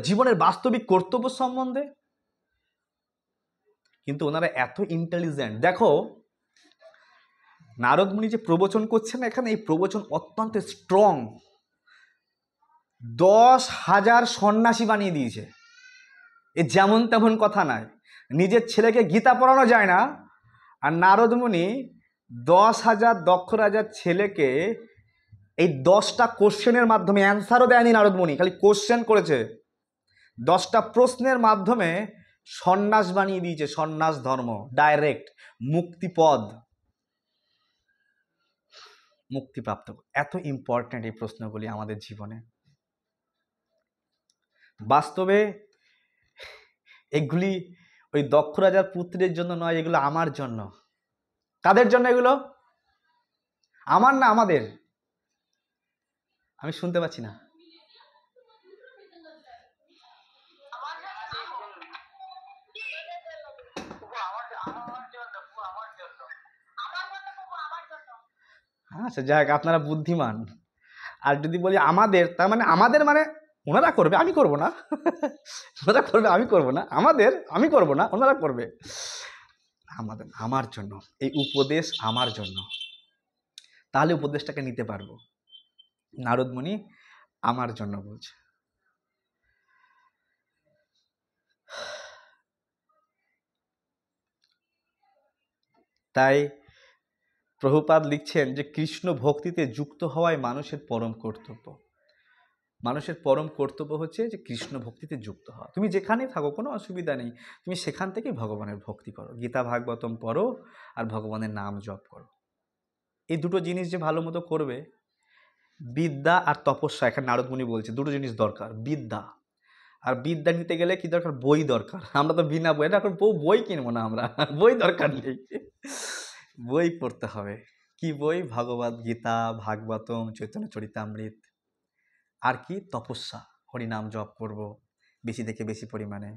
A: জীবনের বাস্তবিক কর্তব্য সম্বন্ধে? কিন্তু ওনারা এত ইন্টেলিজেন্ট। দেখো নারদ মুনি যে প্রবচন করছেন এখানে, এই প্রবচন অত্যন্ত স্ট্রং। 10,000 সন্ন্যাসী বানিয়ে দিয়েছে। এ যেমন তেমন কথা নয়, নিজের ছেলেকে গীতা পড়ানো যায় না, আর নারদ মুনি 10,000 দক্ষ রাজার ছেলেকে এই 10টা কোশ্চেনের মাধ্যমে, অ্যান্সারও দেয়নি নারদ মুনি, খালি কোশ্চেন করেছে, 10টা প্রশ্নের মাধ্যমে সন্ন্যাস বানিয়ে দিয়েছে। সন্ন্যাস ধর্ম, ডাইরেক্ট মুক্তিপদ। মুক্তিপ্রাপ্ত। এত ইম্পর্ট্যান্ট এই প্রশ্নগুলি আমাদের জীবনে। বাস্তবে এগুলি ওই দক্ষ রাজার পুত্রের জন্য নয়, এগুলো আমার জন্য। কাদের জন্য এগুলো? আমার না আমাদের? আমি শুনতে পাচ্ছি না। আচ্ছা যাক, আপনারা বুদ্ধিমান। আর যদি বলি আমাদের, তার মানে আমাদের মানে ওনারা করবে, আমি করব না। ওনারা করবে, আমি করব না। আমাদের, আমি করব না, ওনারা করবে। আমাদের, আমার জন্য এই উপদেশ, আমার জন্য। তাহলে উপদেশটাকে নিতে পারবো। নারদমুনি আমার জন্য বলছে। তাই প্রভুপাদ লিখছেন যে কৃষ্ণ ভক্তিতে যুক্ত হওয়াই মানুষের পরম কর্তব্য। মানুষের পরম কর্তব্য হচ্ছে যে কৃষ্ণ ভক্তিতে যুক্ত হওয়া। তুমি যেখানেই থাকো কোনো অসুবিধা নেই, তুমি সেখান থেকেই ভগবানের ভক্তি করো, গীতা ভাগবতম পড়ো আর ভগবানের নাম জপ করো। এই দুটো জিনিস যে ভালো মতো করবে, বিদ্যা আর তপস্যা, এখানে নারদমুনি বলছে দুটো জিনিস দরকার। বিদ্যা, আর বিদ্যা নিতে গেলে কি দরকার? বই দরকার। আমরা তো বিনা বই, এখন বই কিনবো না, আমরা বই দরকার নেই, বই পড়তে হবে। কি বই? ভগবদ গীতা, ভাগবতম, চৈতন্য চরিতামৃত। আর কি? তপস্যা, হরিনাম জপ করব বেশি থেকে বেশি পরিমাণে,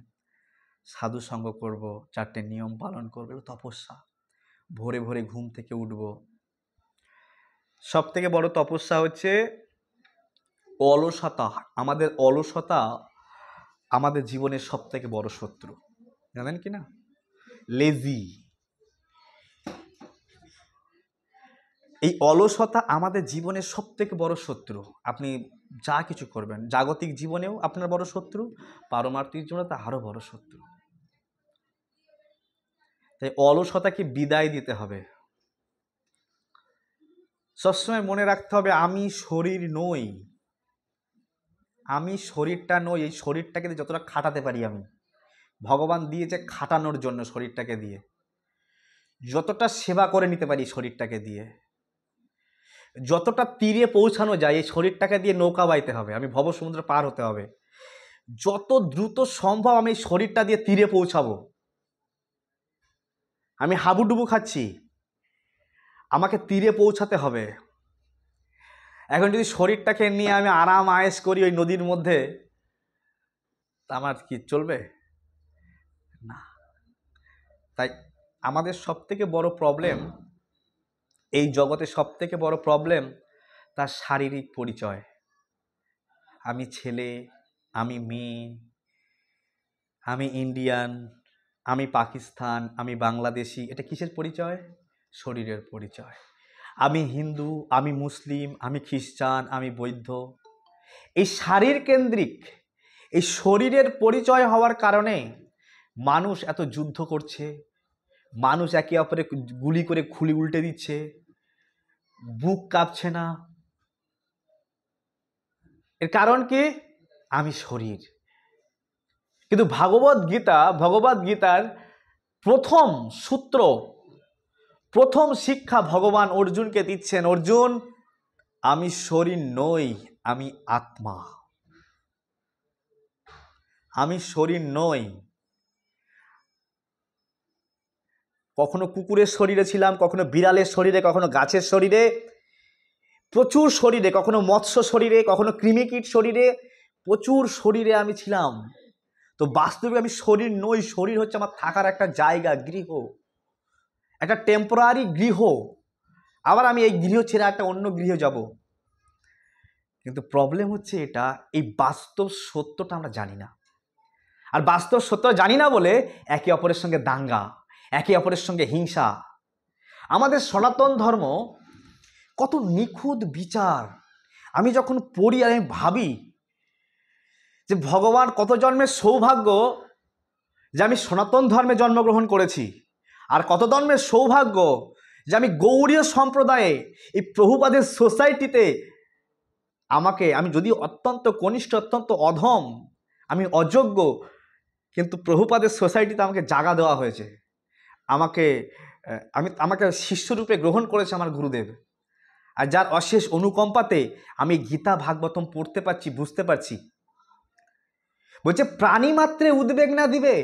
A: সাধু সঙ্গ করব, 4টে নিয়ম পালন করব, তপস্যা। ভোরে ভোরে ঘুম থেকে উঠব। সব থেকে বড় তপস্যা হচ্ছে অলসতা। আমাদের অলসতা আমাদের জীবনের সব থেকে বড় শত্রু, জানেন কি না? লেজি। এই অলসতা আমাদের জীবনের সব থেকে বড় শত্রু। আপনি যা কিছু করবেন, জাগতিক জীবনেও আপনার বড় শত্রু, পারমার্থিক জীবনে তা আরও বড় শত্রু। তাই অলসতাকে বিদায় দিতে হবে। সবসময় মনে রাখতে হবে আমি শরীর নই, আমি শরীরটা নই। এই শরীরটাকে যতটা খাটাতে পারি, আমি ভগবান দিয়েছে খাটানোর জন্য। শরীরটাকে দিয়ে যতটা সেবা করে নিতে পারি, শরীরটাকে দিয়ে যতটা তীরে পৌঁছানো যায়, এই শরীরটাকে দিয়ে নৌকা বাইতে হবে। আমি ভবসমুদ্র পার হতে হবে। যত দ্রুত সম্ভব আমি শরীরটা দিয়ে তীরে পৌঁছাবো। আমি হাবুডুবু খাচ্ছি, আমাকে তীরে পৌঁছাতে হবে। এখন যদি শরীরটাকে নিয়ে আমি আরাম আয়েশ করি ওই নদীর মধ্যে, আমার কি চলবে? না। তাই আমাদের সব থেকে বড় প্রবলেম, এই জগতে সব থেকে বড় প্রবলেম তার শারীরিক পরিচয়। আমি ছেলে, আমি মেয়ে, আমি ইন্ডিয়ান, আমি পাকিস্তান, আমি বাংলাদেশি। এটা কিসের পরিচয়? শরীরের পরিচয়। আমি হিন্দু, আমি মুসলিম, আমি খ্রিস্টান, আমি বৌদ্ধ। এই শারীর কেন্দ্রিক, এই শরীরের পরিচয় হওয়ার কারণে মানুষ এত যুদ্ধ করছে, মানুষ একে অপরে গুলি করে খুলি উল্টে দিচ্ছে, বুক কাঁপছে না। এর কারণ কি? আমি শরীর। কিন্তু ভগবদ গীতার প্রথম সূত্র, প্রথম শিক্ষা ভগবান অর্জুনকে দিচ্ছেন, অর্জুন আমি শরীর নই, আমি আত্মা। আমি শরীর নই। কখনো কুকুরের শরীরে ছিলাম, কখনো বিড়ালের শরীরে, কখনো গাছের শরীরে, প্রচুর শরীরে, কখনো মৎস্য শরীরে, কখনো কৃমিকীট শরীরে, প্রচুর শরীরে আমি ছিলাম। তো বাস্তবে আমি শরীর নই। শরীর হচ্ছে আমার থাকার একটা জায়গা, গৃহ, একটা টেম্পোরারি গৃহ। আবার আমি এই গৃহ ছেড়ে একটা অন্য গৃহ যাব। কিন্তু প্রবলেম হচ্ছে এটা, এই বাস্তব সত্যটা আমরা জানি না। আর বাস্তব সত্য জানি না বলে একে অপরের সঙ্গে দাঙ্গা, একে অপরের সঙ্গে হিংসা। আমাদের সনাতন ধর্ম কত নিখুঁত বিচার। আমি যখন পড়ি আর আমি ভাবি যে ভগবান কত জন্মের সৌভাগ্য যে আমি সনাতন ধর্মে জন্মগ্রহণ করেছি, আর কত জন্মের সৌভাগ্য যে আমি গৌড়ীয় সম্প্রদায়ে এই প্রভুপাদের সোসাইটিতে আমি যদি অত্যন্ত কনিষ্ঠ, অত্যন্ত অধম, আমি অযোগ্য, কিন্তু প্রভুপাদের সোসাইটিতে আমাকে জায়গা দেওয়া হয়েছে। আমাকে শিষ্যরূপে গ্রহণ করেছে আমার গুরুদেব। আর যার অশেষ অনুকম্পাতে আমি গীতা ভাগবতম পড়তে পারছি, বুঝতে পারছি। বলছে প্রাণী মাত্রে উদ্বেগ না দিবে।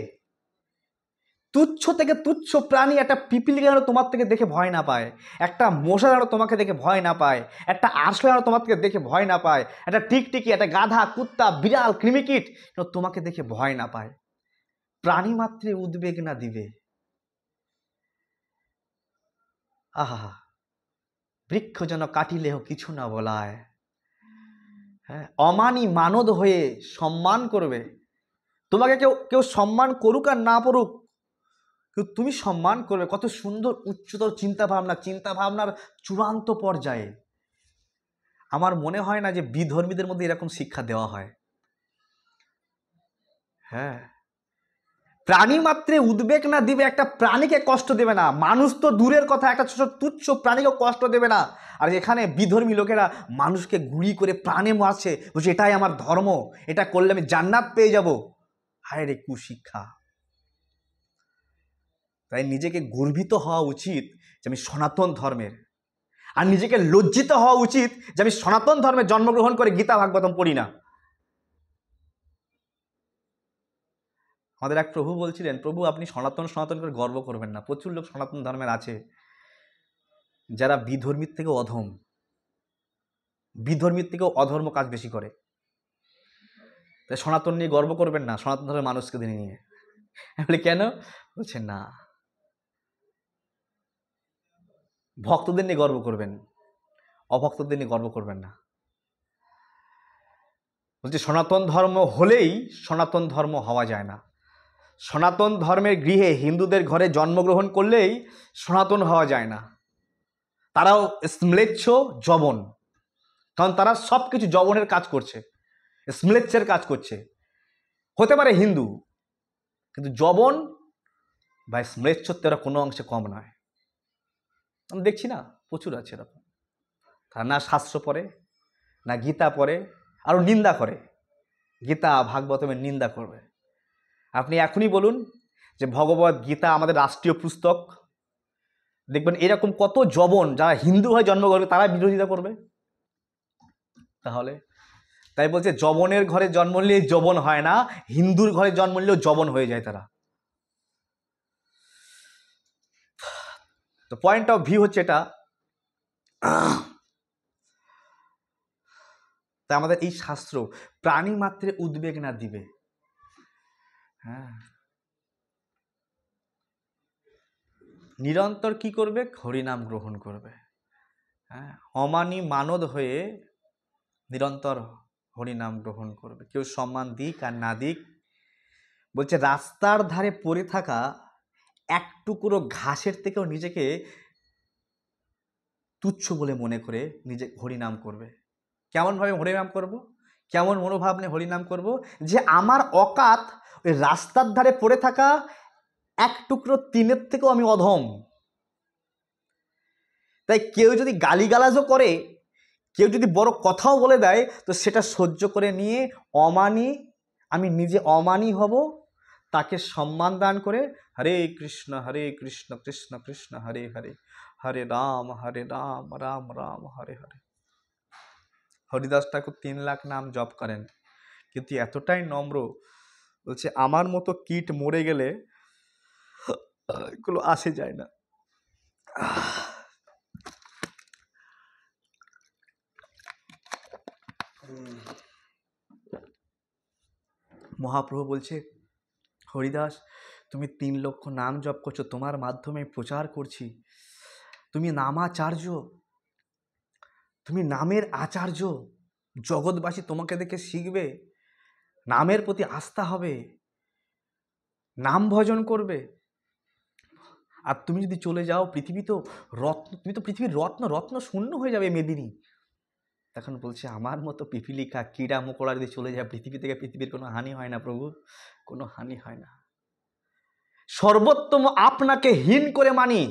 A: তুচ্ছ থেকে তুচ্ছ প্রাণী, একটা পিপিলি যেন তোমার থেকে দেখে ভয় না পায়, একটা মশা যেন তোমাকে দেখে ভয় না পায়, একটা আরশোলা যেন তোমার থেকে দেখে ভয় না পায়, একটা টিকটিকি, একটা গাধা, কুত্তা, বিড়াল, কৃমিকীট যেন তোমাকে দেখে ভয় না পায়। প্রাণী মাত্রে উদ্বেগ না দিবে। আহা, বৃক্ষ যেন কাটিলেও কিছু না বলায়। হ্যাঁ, অমানি মানদ হয়ে সম্মান করবে। তোমাকে কেউ কেউ সম্মান করুক আর না করুক, কিন্তু তুমি সম্মান করবে। কত সুন্দর উচ্চতর চিন্তা ভাবনার চূড়ান্ত পর্যায়ে। আমার মনে হয় না যে বিধর্মীদের মধ্যে এরকম শিক্ষা দেওয়া হয়। হ্যাঁ, প্রাণী মাত্রে উদ্বেগ না দিবে, একটা প্রাণীকে কষ্ট দেবে না। মানুষ তো দূরের কথা, একটা ছোট তুচ্ছ প্রাণীকে কষ্ট দেবে না। আর এখানে বিধর্মী লোকেরা মানুষকে গুলি করে প্রাণে মারছে, বলছে এটাই আমার ধর্ম, এটা করলে আমি জান্নাত পেয়ে যাব। হায় রে কুশিক্ষা। তাই নিজেকে গর্বিত হওয়া উচিত যে আমি সনাতন ধর্মের, আর নিজেকে লজ্জিত হওয়া উচিত যে আমি সনাতন ধর্মে জন্মগ্রহণ করে গীতা ভাগবতম পড়ি না। আমাদের এক প্রভু বলছিলেন, প্রভু আপনি সনাতন সনাতন করে গর্ব করবেন না। প্রচুর লোক সনাতন ধর্মের আছে যারা বিধর্মীর থেকেও অধম, বিধর্মীর থেকেও অধর্ম কাজ বেশি করে। তাই সনাতন নিয়ে গর্ব করবেন না, সনাতন ধর্মের মানুষকে দিনে নিয়ে। বলে কেন? বলছে না, ভক্তদের নিয়ে গর্ব করবেন, অভক্তদের নিয়ে গর্ব করবেন না। বলছে সনাতন ধর্ম হলেই সনাতন ধর্ম হওয়া যায় না। সনাতন ধর্মের গৃহে হিন্দুদের ঘরে জন্মগ্রহণ করলেই সনাতন হওয়া যায় না। তারাও স্ম্লেচ্ছ যবন, কারণ তারা সব কিছু যবনের কাজ করছে, স্ম্লেচ্ছের কাজ করছে। হতে পারে হিন্দু, কিন্তু যবন বা স্ম্লেচ্ছত্ব এরা কোনো অংশে কম নয়। আমি দেখছি না, প্রচুর আছে এরকম। তারা না শাস্ত্র পড়ে, না গীতা পড়ে, আরও নিন্দা করে। গীতা ভাগবতমের নিন্দা করবে। আপনি এখনই বলুন যে ভগবত গীতা আমাদের রাষ্ট্রীয় পুস্তক, দেখবেন এরকম কত যবন যারা হিন্দু হয়ে জন্মগ্রহণ করবে তারা বিরোধিতা করবে। তাহলে তাই বলছে যবনের ঘরে জন্ম নিলে যবন হয় না, হিন্দুর ঘরে জন্ম নিলেও যবন হয়ে যায় তারা। তো পয়েন্ট অফ ভিউ হচ্ছে এটা। তাই আমাদের এই শাস্ত্র প্রাণী মাত্রে উদ্বেগ না দিবে। হ্যাঁ, নিরন্তর কি করবে? হরিনাম গ্রহণ করবে। হ্যাঁ, অমানি মানদ হয়ে নিরন্তর হরিনাম গ্রহণ করবে। কেউ সম্মান দিক আর না দিক। বলছে রাস্তার ধারে পড়ে থাকা এক টুকরো ঘাসের থেকেও নিজেকে তুচ্ছ বলে মনে করে নিজে হরিনাম করবে। কেমনভাবে হরিনাম করব? কেমন মনোভাব নিয়ে হরিনাম করব? যে আমার অকাত ওই রাস্তার ধারে পড়ে থাকা এক টুকরো তিনের থেকেও আমি অধম। তাই কেউ যদি গালিগালাজও করে, কেউ যদি বড় কথাও বলে দেয়, তো সেটা সহ্য করে নিয়ে অমানি, আমি নিজে অমানি হব, তাকে সম্মান দান করে হরে কৃষ্ণ কৃষ্ণ কৃষ্ণ হরে হরে, হরে রাম রাম রাম হরে হরে। হরিদাস ঠাকুর 3 লাখ নাম জপ করেন, কিন্তু এতটাই নম্র, বলছে আমার মতো কীট মরে গেলে এগুলো আসে যায় না। মহাপ্রভু বলছে হরিদাস তুমি 3 লক্ষ নাম জপ করছো, তোমার মাধ্যমে প্রচার করছি, তুমি নামাচার্য, তুমি নামের আচার্য, জগৎবাসী তোমাকে দেখে শিখবে, নামের প্রতি আস্থা হবে, নাম ভজন করবে। আর তুমি যদি চলে যাও পৃথিবী তো রত্ন, তুমি তো পৃথিবীর রত্ন শূন্য হয়ে যাবে মেদিনী। তখন বলছে আমার মতো পিপিলিকা কীড়া মকড়া যদি চলে যায় পৃথিবী থেকে, পৃথিবীর কোনো হানি হয় না প্রভু, কোনো হানি হয় না। সর্বোত্তম আপনাকে হীন করে মানি।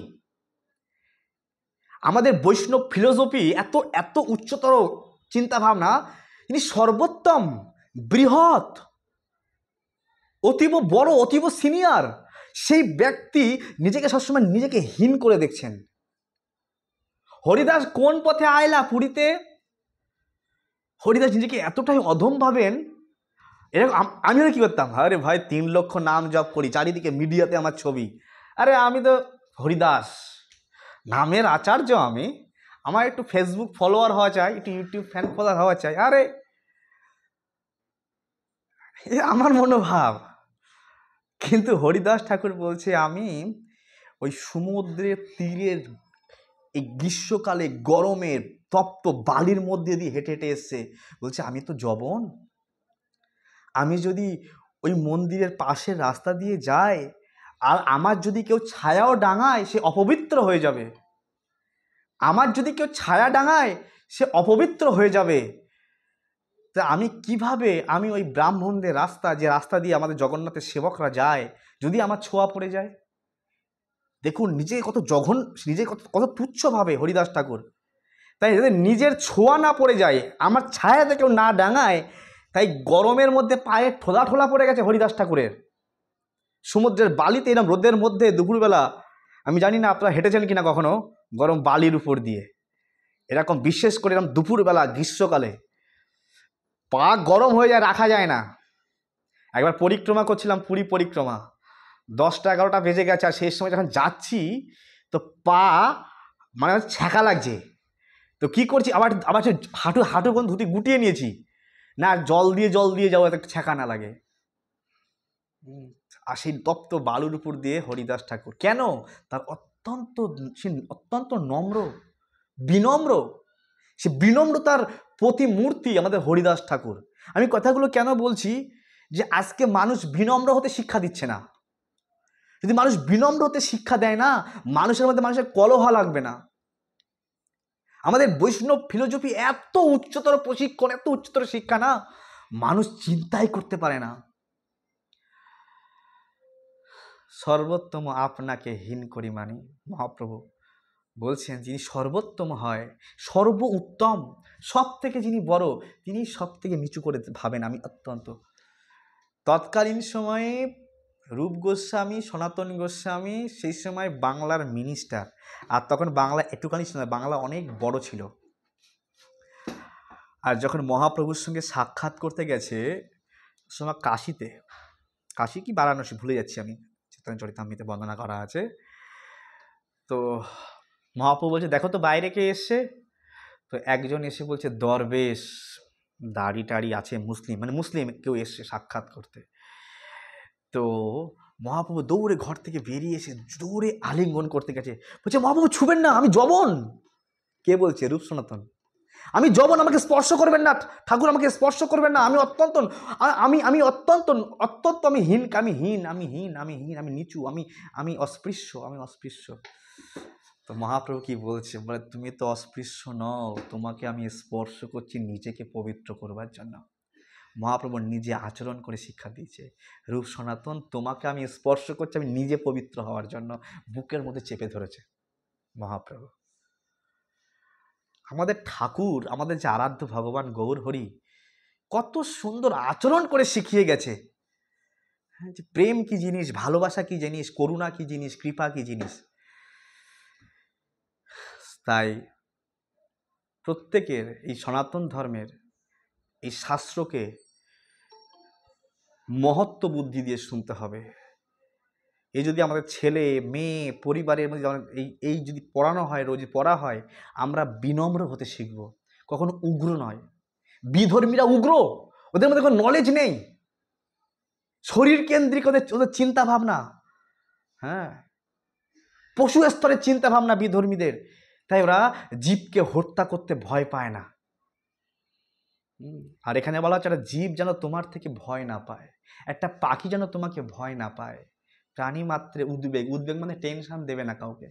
A: আমাদের বৈষ্ণব ফিলোসফি এত এত উচ্চতর চিন্তা ভাবনা, তিনি সর্বোত্তম, বৃহৎ, অতীব বড়, অতীব সিনিয়র, সেই ব্যক্তি নিজেকে সবসময় নিজেকে হীন করে দেখছেন। হরিদাস কোন পথে আয়লা পুরীতে? হরিদাস নিজেকে এতটাই অধম ভাবেন, এরকম আমিও কি করতাম, আরে ভাই 3 লক্ষ নাম জপ করি, চারিদিকে মিডিয়াতে আমার ছবি, আরে আমি তো হরিদাস নামের আচার্য, আমি আমার একটু ফেসবুক ফলোয়ার হওয়া চাই, একটু ইউটিউব ফ্যান ফলোয়ার হওয়া চাই। আরে এ আমার মনোভাব। কিন্তু হরিদাস ঠাকুর বলছে আমি ওই সমুদ্রের তীরের এই গ্রীষ্মকালে গরমের তপ্ত বালির মধ্যে দিয়ে হেঁটে হেঁটে এসছে, বলছে আমি তো যবন, আমি যদি ওই মন্দিরের পাশের রাস্তা দিয়ে যাই আর আমার যদি কেউ ছায়াও ডাঙায় সে অপবিত্র হয়ে যাবে, আমার যদি কেউ ছায়া ডাঙায় সে অপবিত্র হয়ে যাবে। তা আমি কিভাবে আমি ওই ব্রাহ্মণদের রাস্তা, যে রাস্তা দিয়ে আমাদের জগন্নাথের সেবকরা যায়, যদি আমার ছোঁয়া পড়ে যায়। দেখুন নিজে কত জঘন্য, নিজে কত কত তুচ্ছভাবে হরিদাস ঠাকুর, তাই যাতে নিজের ছোঁয়া না পড়ে যায়, আমার ছায়াতে কেউ না ডাঙায়, তাই গরমের মধ্যে পায়ে ঠোলা ঠোলা পড়ে গেছে হরিদাস ঠাকুরের। সমুদ্রের বালিতে এরকম রোদের মধ্যে দুপুরবেলা, আমি জানি না আপনারা হেঁটেছেন কিনা কখনো গরম বালির উপর দিয়ে, এরকম বিশেষ করে এরকম দুপুরবেলা গ্রীষ্মকালে পা গরম হয়ে যায়, রাখা যায় না। একবার পরিক্রমা করছিলাম, পুরী পরিক্রমা, 10টা 11টা বেজে গেছে, আর সেই সময় যখন যাচ্ছি তো পা মানে ছ্যাঁকা লাগছে, তো কি করছি, আবার আবার হাঁটু হাঁটু কোন ধুতি গুটিয়ে নিয়েছি, না জল দিয়ে যাবো এত ছ্যাঁকা না লাগে। আর সেই তপ্ত বালুর উপর দিয়ে হরিদাস ঠাকুর, কেন? তার সে অত্যন্ত নম্র, বিনম্র, সে বিনম্রতার প্রতিমূর্তি আমাদের হরিদাস ঠাকুর। আমি কথাগুলো কেন বলছি, যে আজকে মানুষ বিনম্র হতে শিক্ষা দিচ্ছে না। যদি মানুষ বিনম্র হতে শিক্ষা দেয় না, মানুষের মধ্যে মানুষের কলহ লাগবে না। আমাদের বৈষ্ণব ফিলোসফি এত উচ্চতর প্রশিক্ষণ, এত উচ্চতর শিক্ষা না, মানুষ চিন্তাই করতে পারে না। সর্বোত্তম আপনাকে হীন করি মানি, মহাপ্রভু বলছেন যিনি সর্বোত্তম হয়, সর্ব উত্তম, সব থেকে যিনি বড়, তিনি সব থেকে নিচু করে ভাবেন আমি অত্যন্ত। তৎকালীন সময়ে রূপ গোস্বামী, সনাতন গোস্বামী সেই সময় বাংলার মিনিস্টার, আর তখন বাংলা একটুখানি ছিল না, বাংলা অনেক বড় ছিল। আর যখন মহাপ্রভুর সঙ্গে সাক্ষাৎ করতে গেছে সময় কাশীতে, কাশী কি বারাণসী ভুলে যাচ্ছি আমি, চেতন চরিতামৃতে বর্ণনা করা আছে। তো মহাপ্রভু বলছে দেখো তো বাইরে কে এসছে, তো একজন এসে বলছে দরবেশ, দাড়ি টাড়ি আছে, মুসলিম, মানে মুসলিম কেউ এসছে সাক্ষাৎ করতে। তো মহাপ্রভু দৌড়ে ঘর থেকে বেরিয়ে এসে দৌড়ে আলিঙ্গন করতে গেছে, বলছে মহাপ্রভু ছুবেন না, আমি যবন। কে বলছে? রূপ সনাতন। আমি যবন, আমাকে স্পর্শ করবেন না ঠাকুর, আমাকে স্পর্শ করবেন না, আমি অত্যন্ত আমি আমি অত্যন্ত অত্যন্ত আমি হীন, আমি হীন, আমি হীন, আমি হীন, আমি নিচু, আমি অস্পৃশ্য, আমি অস্পৃশ্য। তো মহাপ্রভু কি বলছে, বলে তুমি তো অস্পৃশ্য নও, তোমাকে আমি স্পর্শ করছি নিজেকে পবিত্র করবার জন্য। মহাপ্রভু নিজে আচরণ করে শিক্ষা দিয়েছে, রূপ সনাতন তোমাকে আমি স্পর্শ করছি আমি নিজে পবিত্র হওয়ার জন্য, বুকের মধ্যে চেপে ধরেছে মহাপ্রভু। আমাদের ঠাকুর, আমাদের যে আরাধ্য ভগবান গৌর হরি, কত সুন্দর আচরণ করে শিখিয়ে গেছে, যে প্রেম কি জিনিস, ভালোবাসা কি জিনিস, করুণা কি জিনিস, কৃপা কি জিনিস। তাই প্রত্যেকের এই সনাতন ধর্মের এই শাস্ত্রকে মহত্ব বুদ্ধি দিয়ে শুনতে হবে। এই যদি আমাদের ছেলে মেয়ে পরিবারের মধ্যে এই যদি পড়ানো হয়, রোজ পড়া হয়, আমরা বিনম্র হতে শিখব, কখনো উগ্র নয়। বিধর্মীরা উগ্র, ওদের মধ্যে কোনো নলেজ নেই, শরীর কেন্দ্রিক ওদের চিন্তা ভাবনা, হ্যাঁ, পশু স্তরের চিন্তা ভাবনা বিধর্মীদের। তাই ওরা জীবকে হত্যা করতে ভয় পায় না। আর এখানে বলা হচ্ছে একটা জীব যেন তোমার থেকে ভয় না পায়, একটা পাখি যেন তোমাকে ভয় না পায়। প্রাণী মাত্রে উদ্বেগ, উদ্বেগ মানে টেনশন দেবে না কাউকে।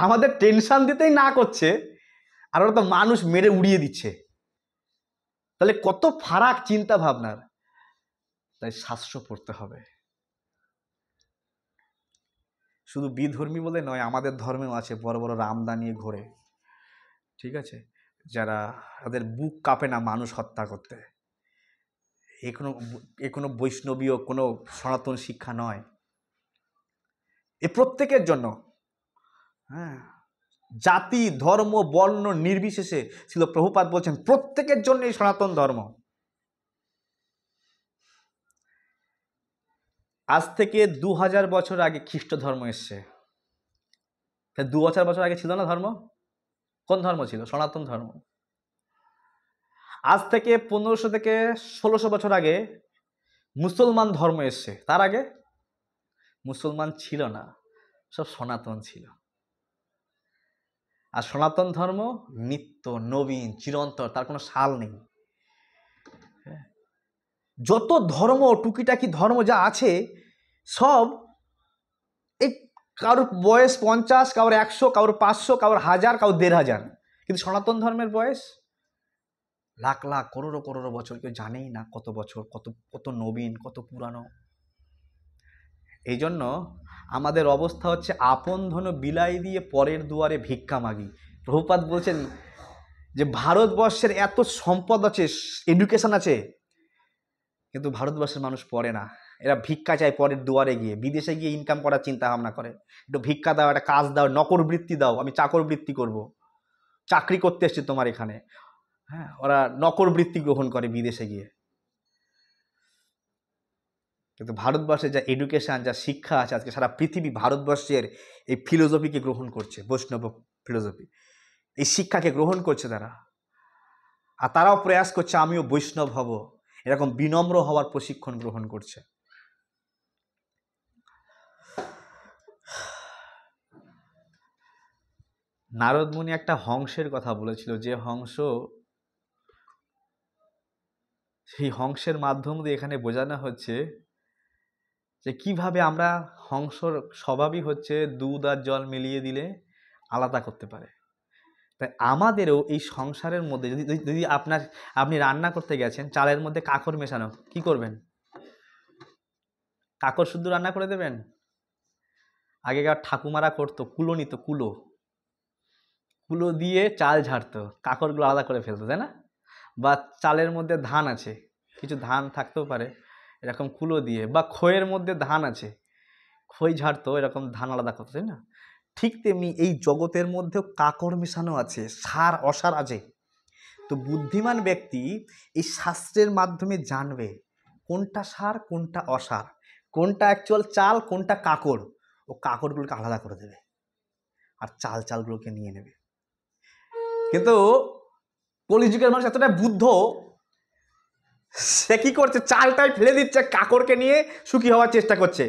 A: আমাদের টেনশন দিতেই না করছে, আর ওরা তো মানুষ মেরে উড়িয়ে দিচ্ছে। তাহলে কত ফারাক চিন্তা ভাবনার। তাই শাস্ত্র পড়তে হবে। শুধু বিধর্মী বলে নয়, আমাদের ধর্মেও আছে বড় বড় রামদা নিয়ে ঘোরে, ঠিক আছে, যারা তাদের বুক কাঁপে না মানুষ হত্যা করতে। এ কোনো বৈষ্ণবীয় কোনো সনাতন শিক্ষা নয়, এ প্রত্যেকের জন্য। হ্যাঁ, জাতি ধর্ম বর্ণ নির্বিশেষে ছিল। প্রভুপাদ বলছেন প্রত্যেকের জন্য এই সনাতন ধর্ম। আজ থেকে 2000 বছর আগে খ্রিস্ট ধর্ম এসছে। 2000 বছর আগে ছিল না ধর্ম? কোন ধর্ম ছিল? সনাতন ধর্ম। আজ থেকে 1500 থেকে 1600 বছর আগে মুসলমান ধর্ম এসছে। তার আগে মুসলমান ছিল না, সব সনাতন ছিল। আর সনাতন ধর্ম নিত্য নবীন চিরন্তর, তার কোনো সাল নেই। যত ধর্ম টুকিটাকি ধর্ম যা আছে সব এই কারোর বয়স 50, কারোর 100, কারোর 500, কারোর 1000, কারোর 1500। কিন্তু সনাতন ধর্মের বয়স লাখ লাখ করোড়ো করোড়ো বছর, কেউ জানেই না কত বছর, কত কত নবীন, কত পুরানো। এই জন্য আমাদের অবস্থা হচ্ছে আপন ধন বিলাই দিয়ে পরের দুয়ারে ভিক্ষা মাগি। প্রভুপাদ বলছেন যে ভারতবর্ষের এত সম্পদ আছে, এডুকেশন আছে, কিন্তু ভারতবর্ষের মানুষ পড়ে না। এরা ভিক্ষা চায় পরের দুয়ারে গিয়ে, বিদেশে গিয়ে ইনকাম করার চিন্তা ভাবনা করে। একটু ভিক্ষা দাও, একটা কাজ দাও, নকর বৃত্তি দাও, আমি চাকর বৃত্তি করব, চাকরি করতে এসছি তোমার এখানে। হ্যাঁ, ওরা নকর বৃত্তি গ্রহণ করে বিদেশে গিয়ে। কিন্তু ভারতবর্ষে যা এডুকেশন, যা শিক্ষা আছে, আজকে সারা পৃথিবী ভারতবর্ষের এই ফিলোসফিকে গ্রহণ করছে, বৈষ্ণব ফিলোসফি, এই শিক্ষাকে গ্রহণ করছে তারা। আর তারাও প্রয়াস করছে আমিও বৈষ্ণব হব, এরকম বিনম্র হওয়ার প্রশিক্ষণ গ্রহণ করছে। নারদ মুনি একটা হংসের কথা বলেছিল, যে হংস, সেই হংসের মাধ্যম দিয়ে এখানে বোঝানো হচ্ছে যে কিভাবে আমরা, হংসর স্বভাবই হচ্ছে দুধ আর জল মিলিয়ে দিলে আলাদা করতে পারে। তাই আমাদেরও এই সংসারের মধ্যে যদি যদি আপনি রান্না করতে গেছেন, চালের মধ্যে কাকর মেশানো, কি করবেন? কাকর শুদ্ধ রান্না করে দেবেন? আগেকার ঠাকুমারা করতো, কুলো নিত, কুলো কুলো দিয়ে চাল ঝাড়তো, কাকরগুলো আলাদা করে ফেলতো, তাই না? বা চালের মধ্যে ধান আছে, কিছু ধান থাকতেও পারে, এরকম কুলো দিয়ে, বা খইয়ের মধ্যে ধান আছে, খই ঝাড়তো, এরকম ধান আলাদা করতো, তাই না? ঠিক তেমনি এই জগতের মধ্যেও কাকর মেশানো আছে, সার অসার আছে। তো বুদ্ধিমান ব্যক্তি এই শাস্ত্রের মাধ্যমে জানবে কোনটা সার, কোনটা অসার, কোনটা অ্যাকচুয়াল চাল, কোনটা কাকর। ও কাকরগুলোকে আলাদা করে দেবে আর চালগুলোকে নিয়ে নেবে। কিন্তু কলিযুগের মানুষ এতটা বুদ্ধ, সে কি করছে? চালটাই ফেলে দিচ্ছে, কাকরকে নিয়ে সুখী হওয়ার চেষ্টা করছে।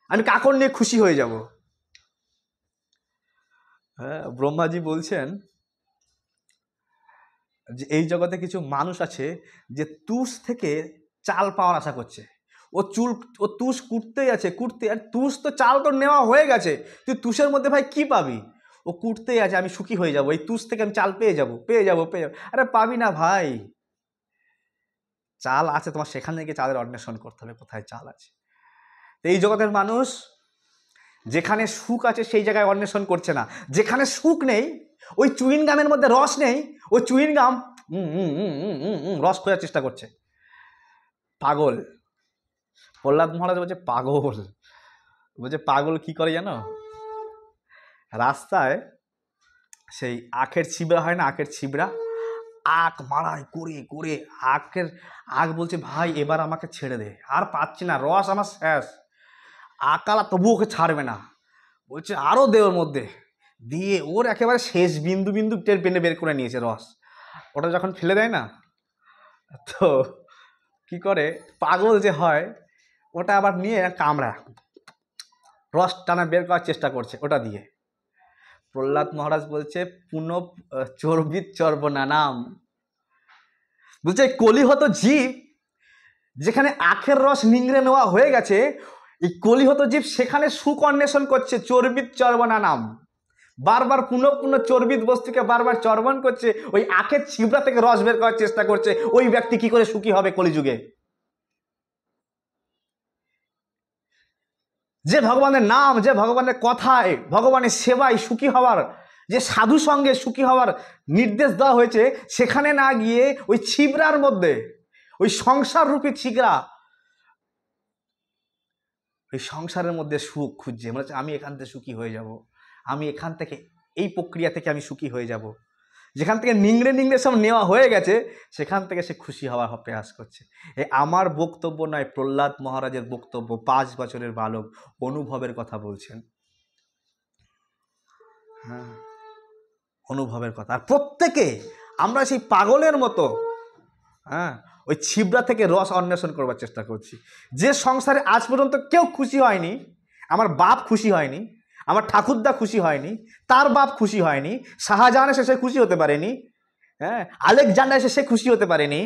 A: আমি কাকর নিয়ে খুশি হয়ে যাব। হ্যাঁ, ব্রহ্মাজি বলছেন যে এই জগতে কিছু মানুষ আছে যে তুষ থেকে চাল পাওয়ার আশা করছে। ও তুষ কুটতেই আছে, কুটতে, আর তুষ তো, চাল তো নেওয়া হয়ে গেছে, তুই তুষের মধ্যে ভাই কি পাবি? ও কুটতেই আছে, আমি সুখী হয়ে যাব, এই তুষ থেকে আমি চাল পেয়ে যাব, পেয়ে যাব, পেয়ে যাব। আরে পাবি না ভাই, চাল আছে তোমার, সেখানে গিয়ে চালের অন্বেষণ করতে হবে, কোথায় চাল আছে। এই জগতের মানুষ যেখানে সুখ আছে সেই জায়গায় অন্বেষণ করছে না, যেখানে সুখ নেই, ওই চুইন গামের মধ্যে রস নেই, ওই চুইন গাম রস খোঁজার চেষ্টা করছে। পাগল। প্রহ্লাদ মহারাজ বলছে পাগল, বলছে পাগল কি করে জানো? রাস্তায় সেই আখের ছিবড়া হয় না, আখের ছিবড়া, আখ মারাই করে করে আখ বলছে ভাই এবার আমাকে ছেড়ে দে, আর পাচ্ছি না, রস আমার শেষ। আকালা তবু ওকে ছাড়বে না, বলছে আরও দে ওর মধ্যে, দিয়ে ওর একেবারে শেষ বিন্দু বিন্দু টের পেনে বের করে নিয়েছে রস। ওটা যখন ফেলে দেয় না, তো কি করে পাগল যে হয়, ওটা আবার নিয়ে কামড়া, রস টানা বের করার চেষ্টা করছে ওটা দিয়ে। প্রহ্লাদ মহারাজ বলছে পুনঃ চর্বিত চর্ব নানাম, বলছে কলিহত জীব, যেখানে আখের রস নিংড়ে নেওয়া হয়ে গেছে, এই কলিহত জীব সেখানে সুখ অন্বেষণ করছে, চর্বিত চর্ব নানাম, বারবার পুনঃ পুনঃ চর্বিত বস্তুকে বারবার চর্বণ করছে, ওই আখের ছিবড়া থেকে রস বের করার চেষ্টা করছে। ওই ব্যক্তি কি করে সুখী হবে কলিযুগে? যে ভগবানের নাম, যে ভগবানের কথায়, ভগবানের সেবায় সুখী হওয়ার, যে সাধু সঙ্গে সুখী হওয়ার নির্দেশ দেওয়া হয়েছে, সেখানে না গিয়ে ওই ছিবড়ার মধ্যে, ওই সংসার রূপী ছিবড়া, ওই সংসারের মধ্যে সুখ খুঁজছে, মানে আমি এখান থেকে সুখী হয়ে যাব, আমি এখান থেকে এই প্রক্রিয়া থেকে আমি সুখী হয়ে যাব। যেখান থেকে নিংড়ে নিংড়ে সব নেওয়া হয়ে গেছে সেখান থেকে সে খুশি হওয়ার প্রয়াস করছে। এই আমার বক্তব্য নয়, প্রহ্লাদ মহারাজের বক্তব্য। 5 বছরের বালক অনুভবের কথা বলছেন। হ্যাঁ, অনুভবের কথা। আর প্রত্যেকে আমরা সেই পাগলের মতো হ্যাঁ ওই ছিবড়া থেকে রস অন্বেষণ করবার চেষ্টা করছি। যে সংসারে আজ পর্যন্ত কেউ খুশি হয়নি, আমার বাপ খুশি হয়নি, আমার ঠাকুরদা খুশি হয়নি, তার বাপ খুশি হয়নি, শাহজাহান এসে সে খুশি হতে পারেনি, হ্যাঁ আলেকজান্ডার এসে সে খুশি হতে পারেনি।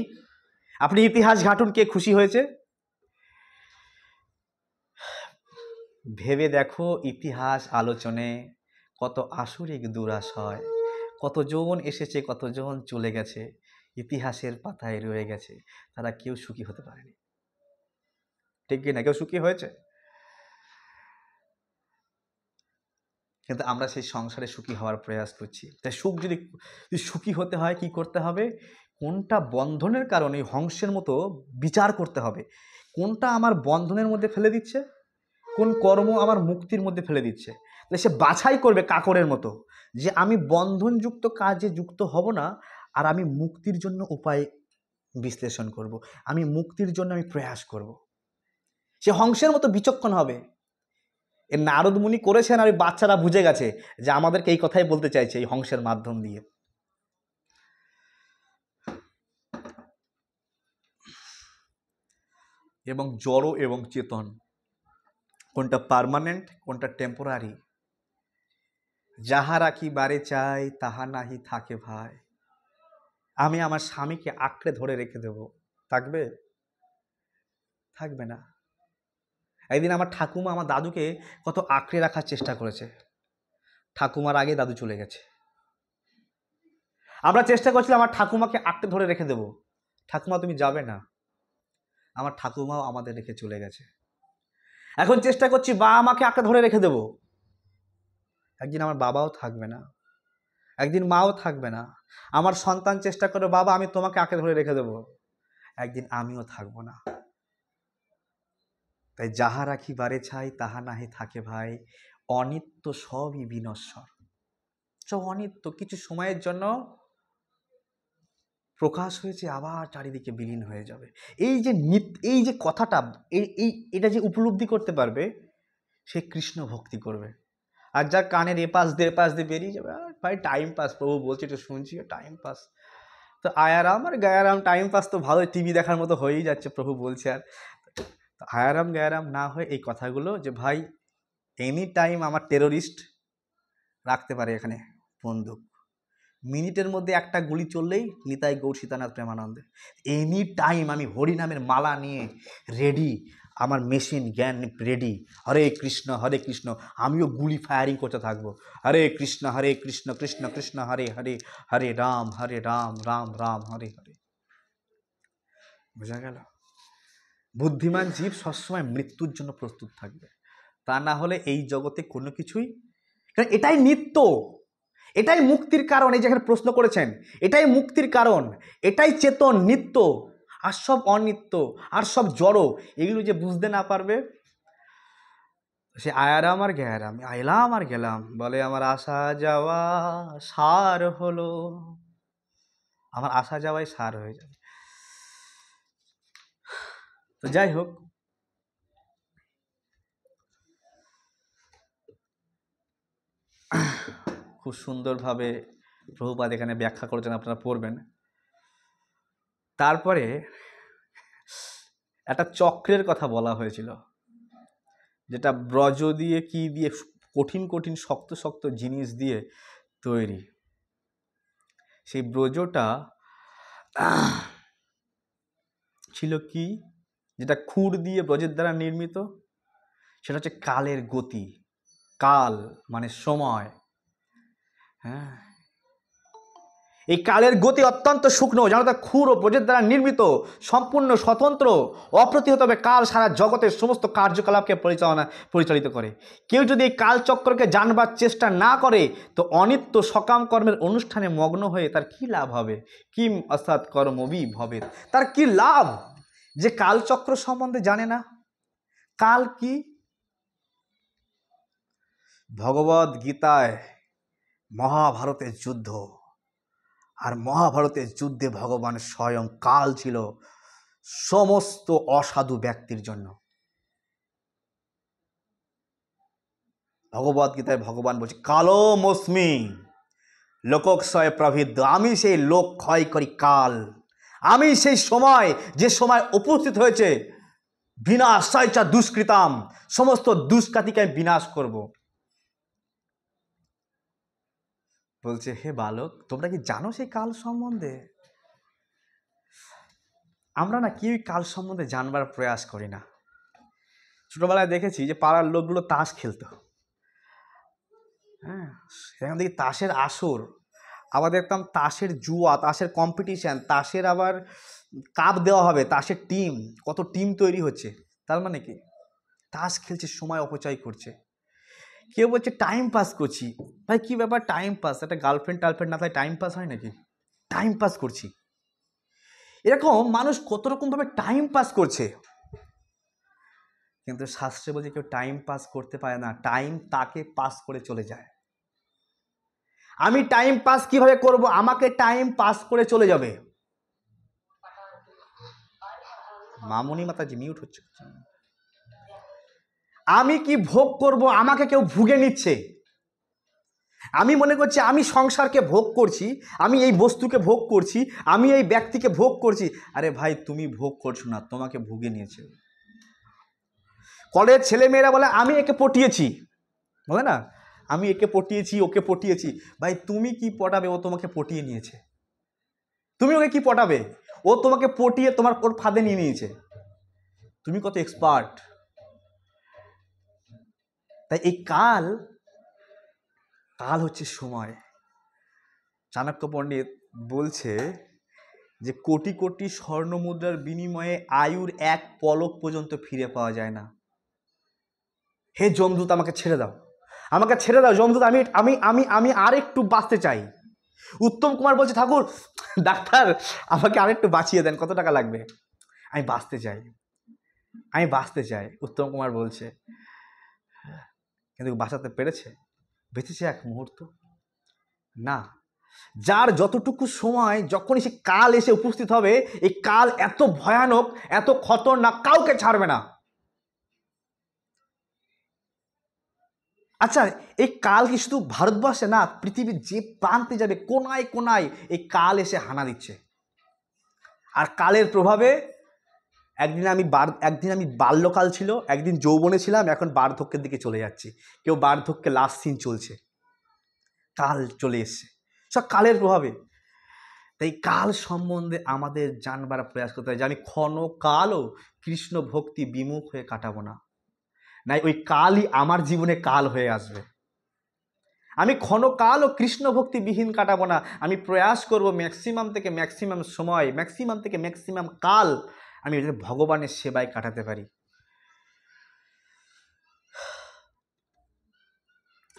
A: আপনি ইতিহাস ঘাটুন, কে খুশি হয়েছে? ভেবে দেখো ইতিহাস আলোচনে কত আসরিক দুরাশয়, কতজন এসেছে কতজন চলে গেছে, ইতিহাসের পাতায় রয়ে গেছে, তারা কেউ সুখী হতে পারেনি। ঠিক কি না? কেউ সুখী হয়েছে? কিন্তু আমরা সেই সংসারে সুখী হওয়ার প্রয়াস করছি। তাই যদি সুখী হতে হয় কি করতে হবে? কোনটা বন্ধনের কারণে হংসের মতো বিচার করতে হবে, কোনটা আমার বন্ধনের মধ্যে ফেলে দিচ্ছে, কোন কর্ম আমার মুক্তির মধ্যে ফেলে দিচ্ছে। তাহলে সে বাছাই করবে কাকরের মতো যে আমি বন্ধনযুক্ত কাজে যুক্ত হব না, আর আমি মুক্তির জন্য উপায় বিশ্লেষণ করব, আমি মুক্তির জন্য আমি প্রয়াস করব। সে হংসের মতো বিচক্ষণ হবে। এর নারদ মুনি করেছেন, আর ওই বাচ্চারা বুঝে গেছে যে আমাদেরকে এই কথাই বলতে চাইছে এই হংসের মাধ্যম দিয়ে। এবং জড় এবং চেতন কোনটা পার্মানেন্ট, কোনটা টেম্পোরারি। যাহা রাখি বারে চাই তাহা নাহি থাকে ভাই। আমি আমার স্বামীকে আঁকড়ে ধরে রেখে দেব, থাকবে? থাকবে না। একদিন আমার ঠাকুমা আমার দাদুকে কত আঁকড়ে রাখার চেষ্টা করেছে, ঠাকুমার আগে দাদু চলে গেছে। আমরা চেষ্টা করছিলাম আমার ঠাকুমাকে আঁকড়ে ধরে রেখে দেব, ঠাকুমা তুমি যাবে না, আমার ঠাকুমাও আমাদের রেখে চলে গেছে। এখন চেষ্টা করছি বাবা মাকে আঁকড়ে ধরে রেখে দেব, একদিন আমার বাবাও থাকবে না, একদিন মাও থাকবে না। আমার সন্তান চেষ্টা করে বাবা আমি তোমাকে আঁকড়ে ধরে রেখে দেব, একদিন আমিও থাকবো না। তাই যাহা রাখি বারে চাই তাহা নাহি থাকে ভাই, অনিত্য সবই বিনশ্বর। সব অনিত্য, কিছু সময়ের জন্য প্রকাশ হয়েছে আবার চারিদিকে বিলীন হয়ে যাবে। এই যে কথাটা, এটা যে উপলব্ধি করতে পারবে সে কৃষ্ণ ভক্তি করবে। আর যার কানের এপাশ দিয়ে বেরিয়ে যাবে, আর ভাই টাইম পাস, প্রভু বলছে একটু শুনছি টাইম পাস, তো আয়ারাম আর গায়ারাম টাইম পাস তো ভালো, টিভি দেখার মতো হয়েই যাচ্ছে, প্রভু বলছে। আর আয়ারাম গায়ারাম না হয় এই কথাগুলো যে ভাই এনি টাইম আমার টেরোরিস্ট রাখতে পারে এখানে বন্দুক, মিনিটের মধ্যে একটা গুলি চললেই নিতাই গৌর সীতানাথ প্রেমানন্দে। এনি টাইম আমি হরিনামের মালা নিয়ে রেডি, আমার মেশিন জ্ঞান রেডি, হরে কৃষ্ণ আমিও গুলি ফায়ারিং করতে থাকবো, হরে কৃষ্ণ কৃষ্ণ কৃষ্ণ হরে হরে, হরে রাম রাম রাম হরে হরে। বোঝা গেল? বুদ্ধিমান জীব সবসময় মৃত্যুর জন্য প্রস্তুত থাকবে, তা না হলে এই জগতে কোনো কিছুই, কারণ এটাই নিত্য, এটাই মুক্তির কারণ। এই যেখানে প্রশ্ন করেছেন, এটাই মুক্তির কারণ, এটাই চেতন নিত্য, আর সব অনিত্য, আর সব জড়। এগুলো যে বুঝতে না পারবে সে আয়ারাম আর গ্যারাম, আইলাম আর গেলাম, বলে আমার আসা যাওয়া সার হলো, আমার আসা যাওয়াই সার হয়ে যাবে। তো যাই হোক, খুব সুন্দরভাবে প্রভুপাদ এখানে ব্যাখ্যা করেছেন, আপনারা পড়বেন। তারপরে একটা চক্রের কথা বলা হয়েছিল, যেটা ব্রজ দিয়ে কি দিয়ে, কঠিন শক্ত জিনিস দিয়ে তৈরি। সেই ব্রজটা ছিল কি, যেটা খুর দিয়ে ব্রজের দ্বারা নির্মিত, সেটা হচ্ছে কালের গতি। কাল মানে সময়। হ্যাঁ, এই কালের গতি অত্যন্ত শুকনো, যেন তা খুর ও ব্রজের দ্বারা নির্মিত, সম্পূর্ণ স্বতন্ত্র, অপ্রতিহতভাবে কাল সারা জগতের সমস্ত কার্যকলাপকে পরিচালিত করে। কেউ যদি এই কালচক্রকে জানবার চেষ্টা না করে তো অনিত্য সকাম কর্মের অনুষ্ঠানে মগ্ন হয়ে তার কি লাভ হবে? কিম অসৎ কর্মবি ভবে, তার কি লাভ যে কালচক্র সম্বন্ধে জানে না? কাল কি? ভগবদ গীতায় মহাভারতের যুদ্ধ, আর মহাভারতের যুদ্ধে ভগবান স্বয়ং কাল ছিল সমস্ত অসাধু ব্যক্তির জন্য। ভগবদ্গীতায় ভগবান বলছে কালোমস্মি লোকক্ষয় প্রভিদ্য, আমি সেই লোক ক্ষয় করি কাল, আমি সেই সময় যে সময় উপস্থিত হয়েছে বিনাশায়চা দুষ্কৃতাম, সমস্ত দুষ্কৃতিকে আমি বিনাশ করব। বলছে হে বালক, তোমরা কি জানো সেই কাল সম্বন্ধে? আমরা না কেউই কাল সম্বন্ধে জানবার প্রয়াস করি না। ছোটবেলায় দেখেছি যে পাড়ার লোকগুলো তাস খেলতো, হ্যাঁ, সেখান থেকে তাসের আসর, আবার দেখতাম তাসের জুয়া, তাসের কম্পিটিশান, তাসের আবার কাপ দেওয়া হবে, তাসের টিম, কত টিম তৈরি হচ্ছে। তার মানে কি? তাস খেলছে, সময় অপচয় করছে। কেউ বলছে টাইম পাস করছি। ভাই কি ব্যাপার টাইম পাস? একটা গার্লফ্রেন্ড টার্লফ্রেন্ড না থাকে টাইম পাস হয় নাকি? টাইম পাস করছি, এরকম মানুষ কত রকমভাবে টাইম পাস করছে। কিন্তু শাস্ত্রে বলছে কেউ টাইম পাস করতে পারে না, টাইম তাকে পাস করে চলে যায়। আমি টাইম পাস কিভাবে করব? আমাকে টাইম পাস করে চলে যাবে। মামুনি মাতাজি মিউট হচ্ছে। আমি কি ভোগ করব? আমাকে কেউ ভুগে নিচ্ছে। আমি মনে করছি আমি সংসারকে ভোগ করছি, আমি এই বস্তুকে ভোগ করছি, আমি এই ব্যক্তিকে ভোগ করছি। আরে ভাই তুমি ভোগ করছো না, তোমাকে ভুগে নিয়েছে। কলেজ ছেলেমেয়েরা বলে আমি একে পটিয়েছি, বলে না আমি একে পটিয়েছি, ওকে পটিয়েছি। ভাই তুমি কি পটাবে? ও তোমাকে পটিয়ে নিয়েছে। তুমি ওকে কি পটাবে? ও তোমাকে পটিয়ে তোমার ওর ফাঁদে নিয়ে নিয়েছে। তুমি কত এক্সপার্ট। তাই এই কাল হচ্ছে সময়। চাণক্য পণ্ডিত বলছে যে কোটি কোটি স্বর্ণ মুদ্রার বিনিময়ে আয়ুর এক পলক পর্যন্ত ফিরে পাওয়া যায় না। হে যমদূত আমাকে ছেড়ে দাও, আমাকে ছেড়ে দাও যমদূত, আমি আমি আমি আমি আর একটু বাঁচতে চাই। উত্তম কুমার বলছে ঠাকুর ডাক্তার আমাকে আরেকটু বাঁচিয়ে দেন, কত টাকা লাগবে? আমি বাঁচতে চাই, আমি বাঁচতে চাই। উত্তম কুমার বলছে, কিন্তু বাঁচাতে পেরেছে? বেঁচেছে এক মুহূর্ত না। যার যতটুকু সময়, যখনই সে কাল এসে উপস্থিত হবে, এই কাল এত ভয়ানক, এত খতরনাক, কাউকে ছাড়বে না। আচ্ছা এই কাল কি শুধু ভারতবর্ষে না, পৃথিবীর যে প্রান্তে যাবে কোনায় কোনায় এই কাল এসে হানা দিচ্ছে। আর কালের প্রভাবে একদিন আমি বাল্যকাল ছিল, একদিন যৌবনে ছিলাম, এখন বার্ধক্যের দিকে চলে যাচ্ছি। কেউ বার্ধক্যে লাস্ট সিন চলছে, কাল চলে এসছে, সব কালের প্রভাবে। তাই কাল সম্বন্ধে আমাদের জানবার প্রয়াস করতে হয় যে আমি ক্ষণকালও কৃষ্ণ ভক্তি বিমুখ হয়ে কাটাবো না, নাই ওই কালই আমার জীবনে কাল হয়ে আসবে। আমি ক্ষণকালও কৃষ্ণ ভক্তি বিহীন কাটাবো না। আমি প্রয়াস করব ম্যাক্সিমাম থেকে ম্যাক্সিমাম সময়, ম্যাক্সিমাম থেকে ম্যাক্সিমাম কাল আমি ভগবানের সেবায় কাটাতে পারি।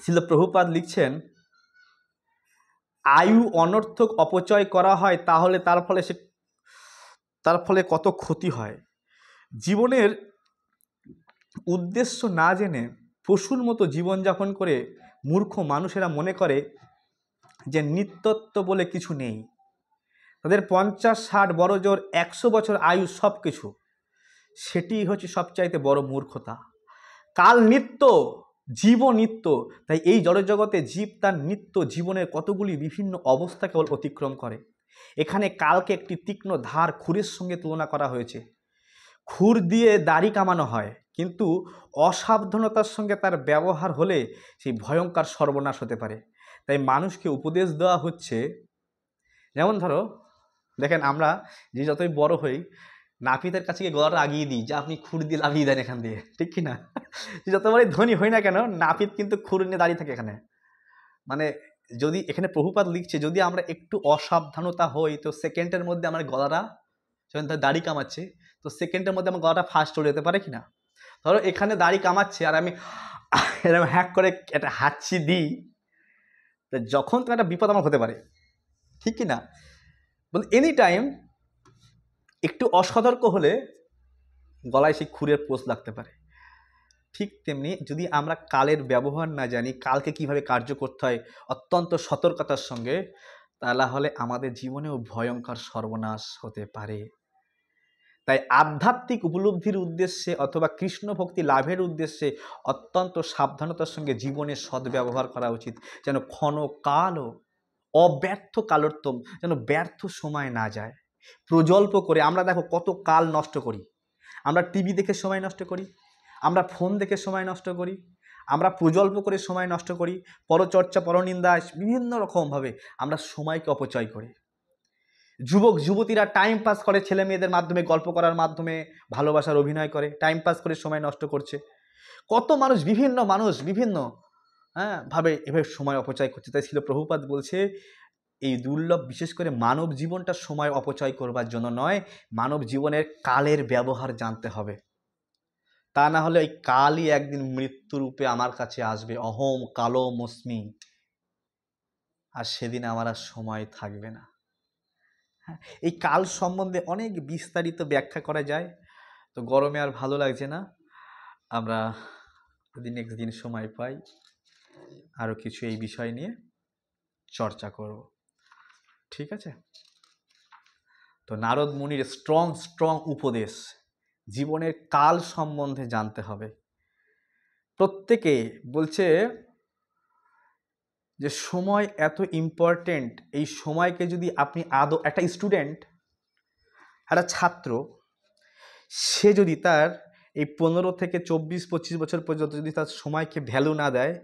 A: শিল প্রভুপাদ লিখছেন, আয়ু অনর্থক অপচয় করা হয় তাহলে তার ফলে কত ক্ষতি হয়। জীবনের উদ্দেশ্য না জেনে পশুর মতো জীবনযাপন করে মূর্খ মানুষেরা মনে করে যে নিত্যত্ব বলে কিছু নেই। তাদের 50-60 বড় জোর 100 বছর আয়ু সব কিছু, সেটি হচ্ছে সবচাইতে বড় মূর্খতা। কাল নিত্য, জীব নিত্য। তাই এই জড়জগতে জীব তার নিত্য জীবনের কতগুলি বিভিন্ন অবস্থা কেবল অতিক্রম করে। এখানে কালকে একটি তীক্ষ্ণ ধার খুরের সঙ্গে তুলনা করা হয়েছে। খুর দিয়ে দাড়ি কামানো হয়, কিন্তু অসাবধানতার সঙ্গে তার ব্যবহার হলে সেই ভয়ঙ্কর সর্বনাশ হতে পারে। তাই মানুষকে উপদেশ দেওয়া হচ্ছে, যেমন ধরো দেখেন আমরা যে যতই বড় হই নাপিতের কাছে গিয়ে গলাটা আগিয়ে দিই যে আপনি খুর দিয়ে লাগিয়ে দেন এখান দিয়ে, ঠিক কি না? যতবারই ধনী হই না কেন নাপিত কিন্তু খুর নিয়ে দাঁড়িয়ে থাকে এখানে। মানে যদি এখানে প্রভুপাদ লিখছে যদি আমরা একটু অসাবধানতা হই তো সেকেন্ডের মধ্যে আমার গলাটা, যখন তার দাড়ি কামাচ্ছে তো সেকেন্ডের মধ্যে আমার গলাটা ফাস্ট চলে যেতে পারে কি না? ধরো এখানে দাড়ি কামাচ্ছে আর আমি এরকম হ্যাক করে একটা হাঁচি দিই, তো যখন তো একটা বিপদ আমার হতে পারে, ঠিক কি না? বলে এনি টাইম একটু অসতর্ক হলে গলায় সেই খুরের পোষ লাগতে পারে। ঠিক তেমনি যদি আমরা কালের ব্যবহার না জানি, কালকে কিভাবে কার্য করতে হয় অত্যন্ত সতর্কতার সঙ্গে, তাহলে আমাদের জীবনেও ভয়ঙ্কর সর্বনাশ হতে পারে। তাই আধ্যাত্মিক উপলব্ধির উদ্দেশ্যে অথবা কৃষ্ণ ভক্তি লাভের উদ্দেশ্যে অত্যন্ত সাবধানতার সঙ্গে জীবনের সদ্ব্যবহার করা উচিত, যেন ক্ষণকালও অব্যর্থ কালোত্তম, যেন ব্যর্থ সময় না যায়। প্রজল্প করে আমরা দেখো কত কাল নষ্ট করি, আমরা টিভি দেখে সময় নষ্ট করি, আমরা ফোন দেখে সময় নষ্ট করি, আমরা প্রজল্প করে সময় নষ্ট করি, পরচর্চা পরনিন্দা বিভিন্ন রকমভাবে আমরা সময়কে অপচয় করি। যুবক যুবতীরা টাইম পাস করে ছেলে মেয়েদের মাধ্যমে, গল্প করার মাধ্যমে ভালোবাসার অভিনয় করে, টাইম পাস করে সময় নষ্ট করছে। কত মানুষ বিভিন্ন ভাবে এভাবে সময় অপচয় করছে। তাই ছিল প্রভুপাদ বলছে এই দুর্লভ, বিশেষ করে মানব জীবনটা সময় অপচয় করবার জন্য নয়, মানব জীবনের কালের ব্যবহার জানতে হবে। তা না হলে ওই কালই একদিন মৃত্যুরূপে আমার কাছে আসবে, অহম কালো মস্মি, আর সেদিন আমার আর সময় থাকবে না। হ্যাঁ, এই কাল সম্বন্ধে অনেক বিস্তারিত ব্যাখ্যা করা যায়, তো গরমে আর ভালো লাগছে না, আমরা যদি নেক্সট দিন সময় পাই আরও কিছু এই বিষয় নিয়ে চর্চা করব। ঠিক আছে? তো নারদ মুনির স্ট্রং উপদেশ, জীবনের কাল সম্বন্ধে জানতে হবে। প্রত্যেকে বলছে যে সময় এত ইম্পর্টেন্ট, এই সময়কে যদি আপনি আদৌ, একটা স্টুডেন্ট, একটা ছাত্র, সে যদি তার এই 15 থেকে 24-25 বছর পর্যন্ত যদি তার সময়কে ভ্যালু না দেয়,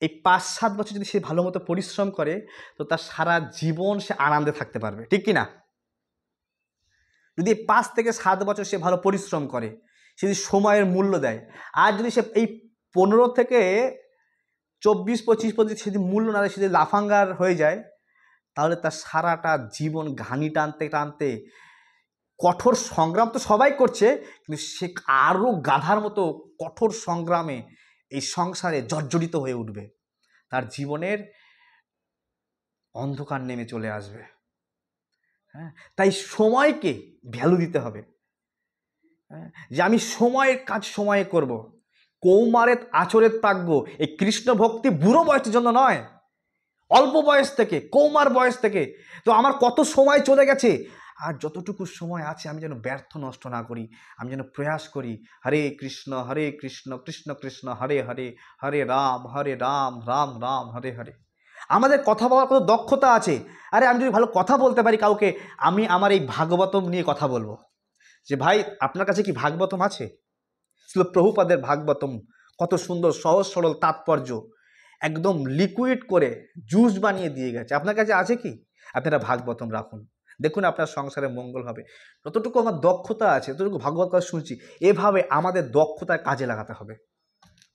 A: এই 5-7 বছর যদি সে ভালো মতো পরিশ্রম করে, তো তার সারা জীবন সে আনন্দে থাকতে পারবে। ঠিক কি না? যদি 5 থেকে 7 বছর সে ভালো পরিশ্রম করে, সে যদি সময়ের মূল্য দেয়, আর যদি সে এই 15 থেকে 24-25 পর্যন্ত সে যদি মূল্য না দেয়, সে যদি লাফাঙ্গার হয়ে যায়, তাহলে তার সারাটা জীবন ঘানি টানতে টানতে, কঠোর সংগ্রাম তো সবাই করছে, কিন্তু সে আরও গাধার মতো কঠোর সংগ্রামে এই সংসারে জর্জরিত হয়ে উঠবে, তার জীবনের অন্ধকার নেমে চলে আসবে। হ্যাঁ, তাই সময়কে ভ্যালু দিতে হবে। হ্যাঁ, যে আমি সময়ের কাজ সময়ে করব। কৌমারেত আচরেত প্রাজ্ঞ, এই কৃষ্ণ ভক্তি বুড়ো বয়সের জন্য নয়, অল্প বয়স থেকে, কৌমার বয়স থেকে। তো আমার কত সময় চলে গেছে, আর যতটুকু সময় আছে আমি যেন ব্যর্থ নষ্ট না করি, আমি যেন প্রয়াস করি হরে কৃষ্ণ কৃষ্ণ কৃষ্ণ হরে হরে, হরে রাম রাম রাম হরে হরে। আমাদের কথা বলার কত দক্ষতা আছে। আরে আমি যদি ভালো কথা বলতে পারি কাউকে, আমি আমার এই ভাগবতম নিয়ে কথা বলবো, যে ভাই আপনার কাছে কি ভাগবতম আছে? ছিল প্রভুপাদের ভাগবতম, কত সুন্দর সহজ সরল তাৎপর্য, একদম লিকুইড করে জুস বানিয়ে দিয়ে গেছে। আপনার কাছে আছে কি? আপনারা ভাগবতম রাখুন, দেখুন আপনার সংসারে মঙ্গল হবে। যতটুকু আমার দক্ষতা আছে, ততটুকু ভাগবত কথা শুনছি, এভাবে আমাদের দক্ষতা কাজে লাগাতে হবে,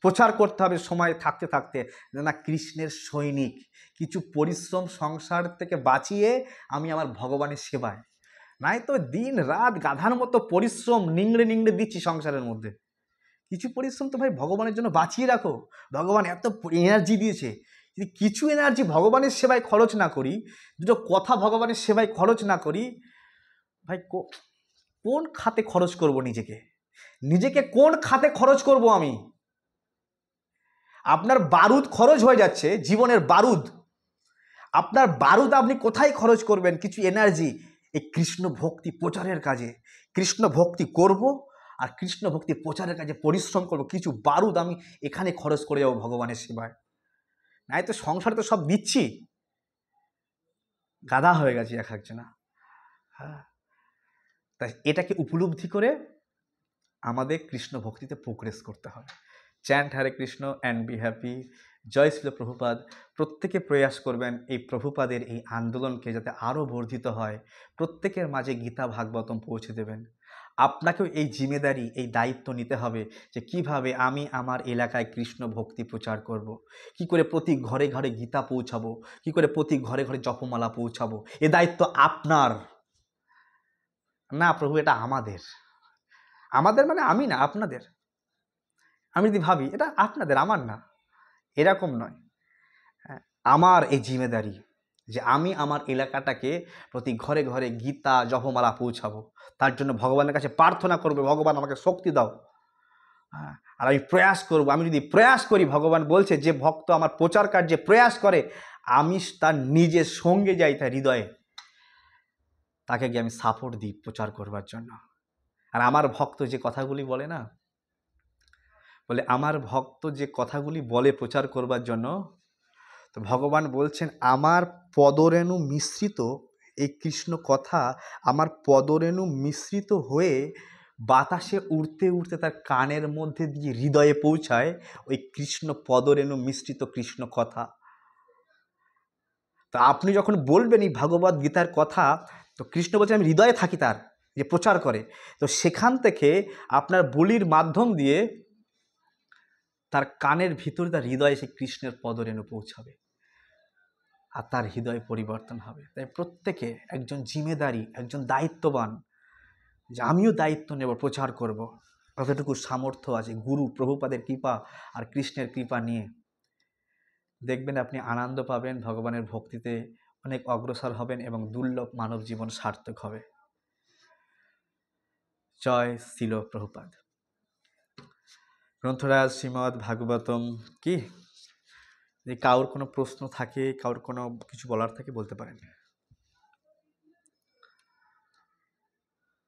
A: প্রচার করতে হবে সময় থাকতে থাকতে, না কৃষ্ণের সৈনিক, কিছু পরিশ্রম সংসার থেকে বাঁচিয়ে আমি আমার ভগবানের সেবায়, নাই তো দিন রাত গাধার মতো পরিশ্রম নিংড়ে নিংড়ে দিচ্ছি সংসারের মধ্যে। কিছু পরিশ্রম তো ভাই ভগবানের জন্য বাঁচিয়ে রাখো, ভগবান এত এনার্জি দিয়েছে। যদি কিছু এনার্জি ভগবানের সেবায় খরচ না করি, দুটো কথা ভগবানের সেবায় খরচ না করি, ভাই কোন খাতে খরচ করব? নিজেকে কোন খাতে খরচ করব আমি? আপনার বারুদ খরচ হয়ে যাচ্ছে, জীবনের বারুদ, আপনার বারুদ আপনি কোথায় খরচ করবেন? কিছু এনার্জি এই কৃষ্ণ ভক্তি প্রচারের কাজে। কৃষ্ণ ভক্তি করব আর কৃষ্ণ ভক্তি প্রচারের কাজে পরিশ্রম করব, কিছু বারুদ আমি এখানে খরচ করে যাবো ভগবানের সেবায়। নাই তো সংসারে তো সব দিচ্ছি, গাধা হয়ে গেছি এক একজনা। হ্যাঁ, তাই এটাকে উপলব্ধি করে আমাদের কৃষ্ণ ভক্তিতে প্রোগ্রেস করতে হবে। Chant Hare Krishna and be happy. জয় শ্রীল প্রভুপাদ। প্রত্যেকে প্রয়াস করবেন এই প্রভুপাদের এই আন্দোলনকে যাতে আরও বর্ধিত হয়, প্রত্যেকের মাঝে গীতা ভাগবতম পৌঁছে দেবেন। আপনাকেও এই জিম্মেদারি, এই দায়িত্ব নিতে হবে যে কিভাবে আমি আমার এলাকায় কৃষ্ণ ভক্তি প্রচার করব, কি করে প্রতি ঘরে ঘরে গীতা পৌঁছাবো, কি করে প্রতি ঘরে ঘরে জপমালা পৌঁছাবো। এ দায়িত্ব আপনার না প্রভু, এটা আমাদের। আমাদের মানে আমি না, আপনাদের। আমি যদি ভাবি এটা আপনাদের, আমার না, এরকম নয়। আমার এই জিম্মেদারি যে আমি আমার এলাকাটাকে প্রতি ঘরে ঘরে গীতা জপমালা পৌঁছাবো, তার জন্য ভগবানের কাছে প্রার্থনা করবে, ভগবান আমাকে শক্তি দাও। আর আমি প্রয়াস করব। আমি যদি প্রয়াস করি, ভগবান বলছে যে ভক্ত আমার প্রচার কার্যে প্রয়াস করে, আমি তার নিজের সঙ্গে যাই, তার হৃদয়ে, তাকে গিয়ে আমি সাপোর্ট দিই প্রচার করবার জন্য। আর আমার ভক্ত যে কথাগুলি বলে না, বলে আমার ভক্ত যে কথাগুলি বলে প্রচার করবার জন্য, তো ভগবান বলছেন আমার পদরেণু মিশ্রিত, এই কৃষ্ণ কথা আমার পদরেণু মিশ্রিত হয়ে বাতাসে উড়তে উড়তে তার কানের মধ্যে দিয়ে হৃদয়ে পৌঁছায়, ওই কৃষ্ণ পদরেণু মিশ্রিত কৃষ্ণ কথা। তো আপনি যখন বলবেন এই ভাগবত গীতার কথা, তো কৃষ্ণ বলছে আমি হৃদয়ে থাকি তার, যে প্রচার করে, তো সেখান থেকে আপনার বলির মাধ্যম দিয়ে তার কানের ভিতরে, তার হৃদয়ে সেই কৃষ্ণের পদরেণু পৌঁছাবে, আর তার হৃদয় পরিবর্তন হবে। তাই প্রত্যেকে একজন জিম্মেদারি, একজন দায়িত্ববান, যে আমিও দায়িত্ব নেব, প্রচার করব, কতটুকু সামর্থ্য আছে গুরু প্রভুপাদের কৃপা আর কৃষ্ণের কৃপা নিয়ে দেখবেন আপনি আনন্দ পাবেন, ভগবানের ভক্তিতে অনেক অগ্রসর হবেন এবং দুর্লভ মানব জীবন সার্থক হবে। জয় শিল প্রভুপাদ। গ্রন্থরাজ শ্রীমদ্ ভাগবতম কি, যে কারোর কোনো প্রশ্ন থাকে, কারোর কোনো কিছু বলার থাকে, বলতে পারেন।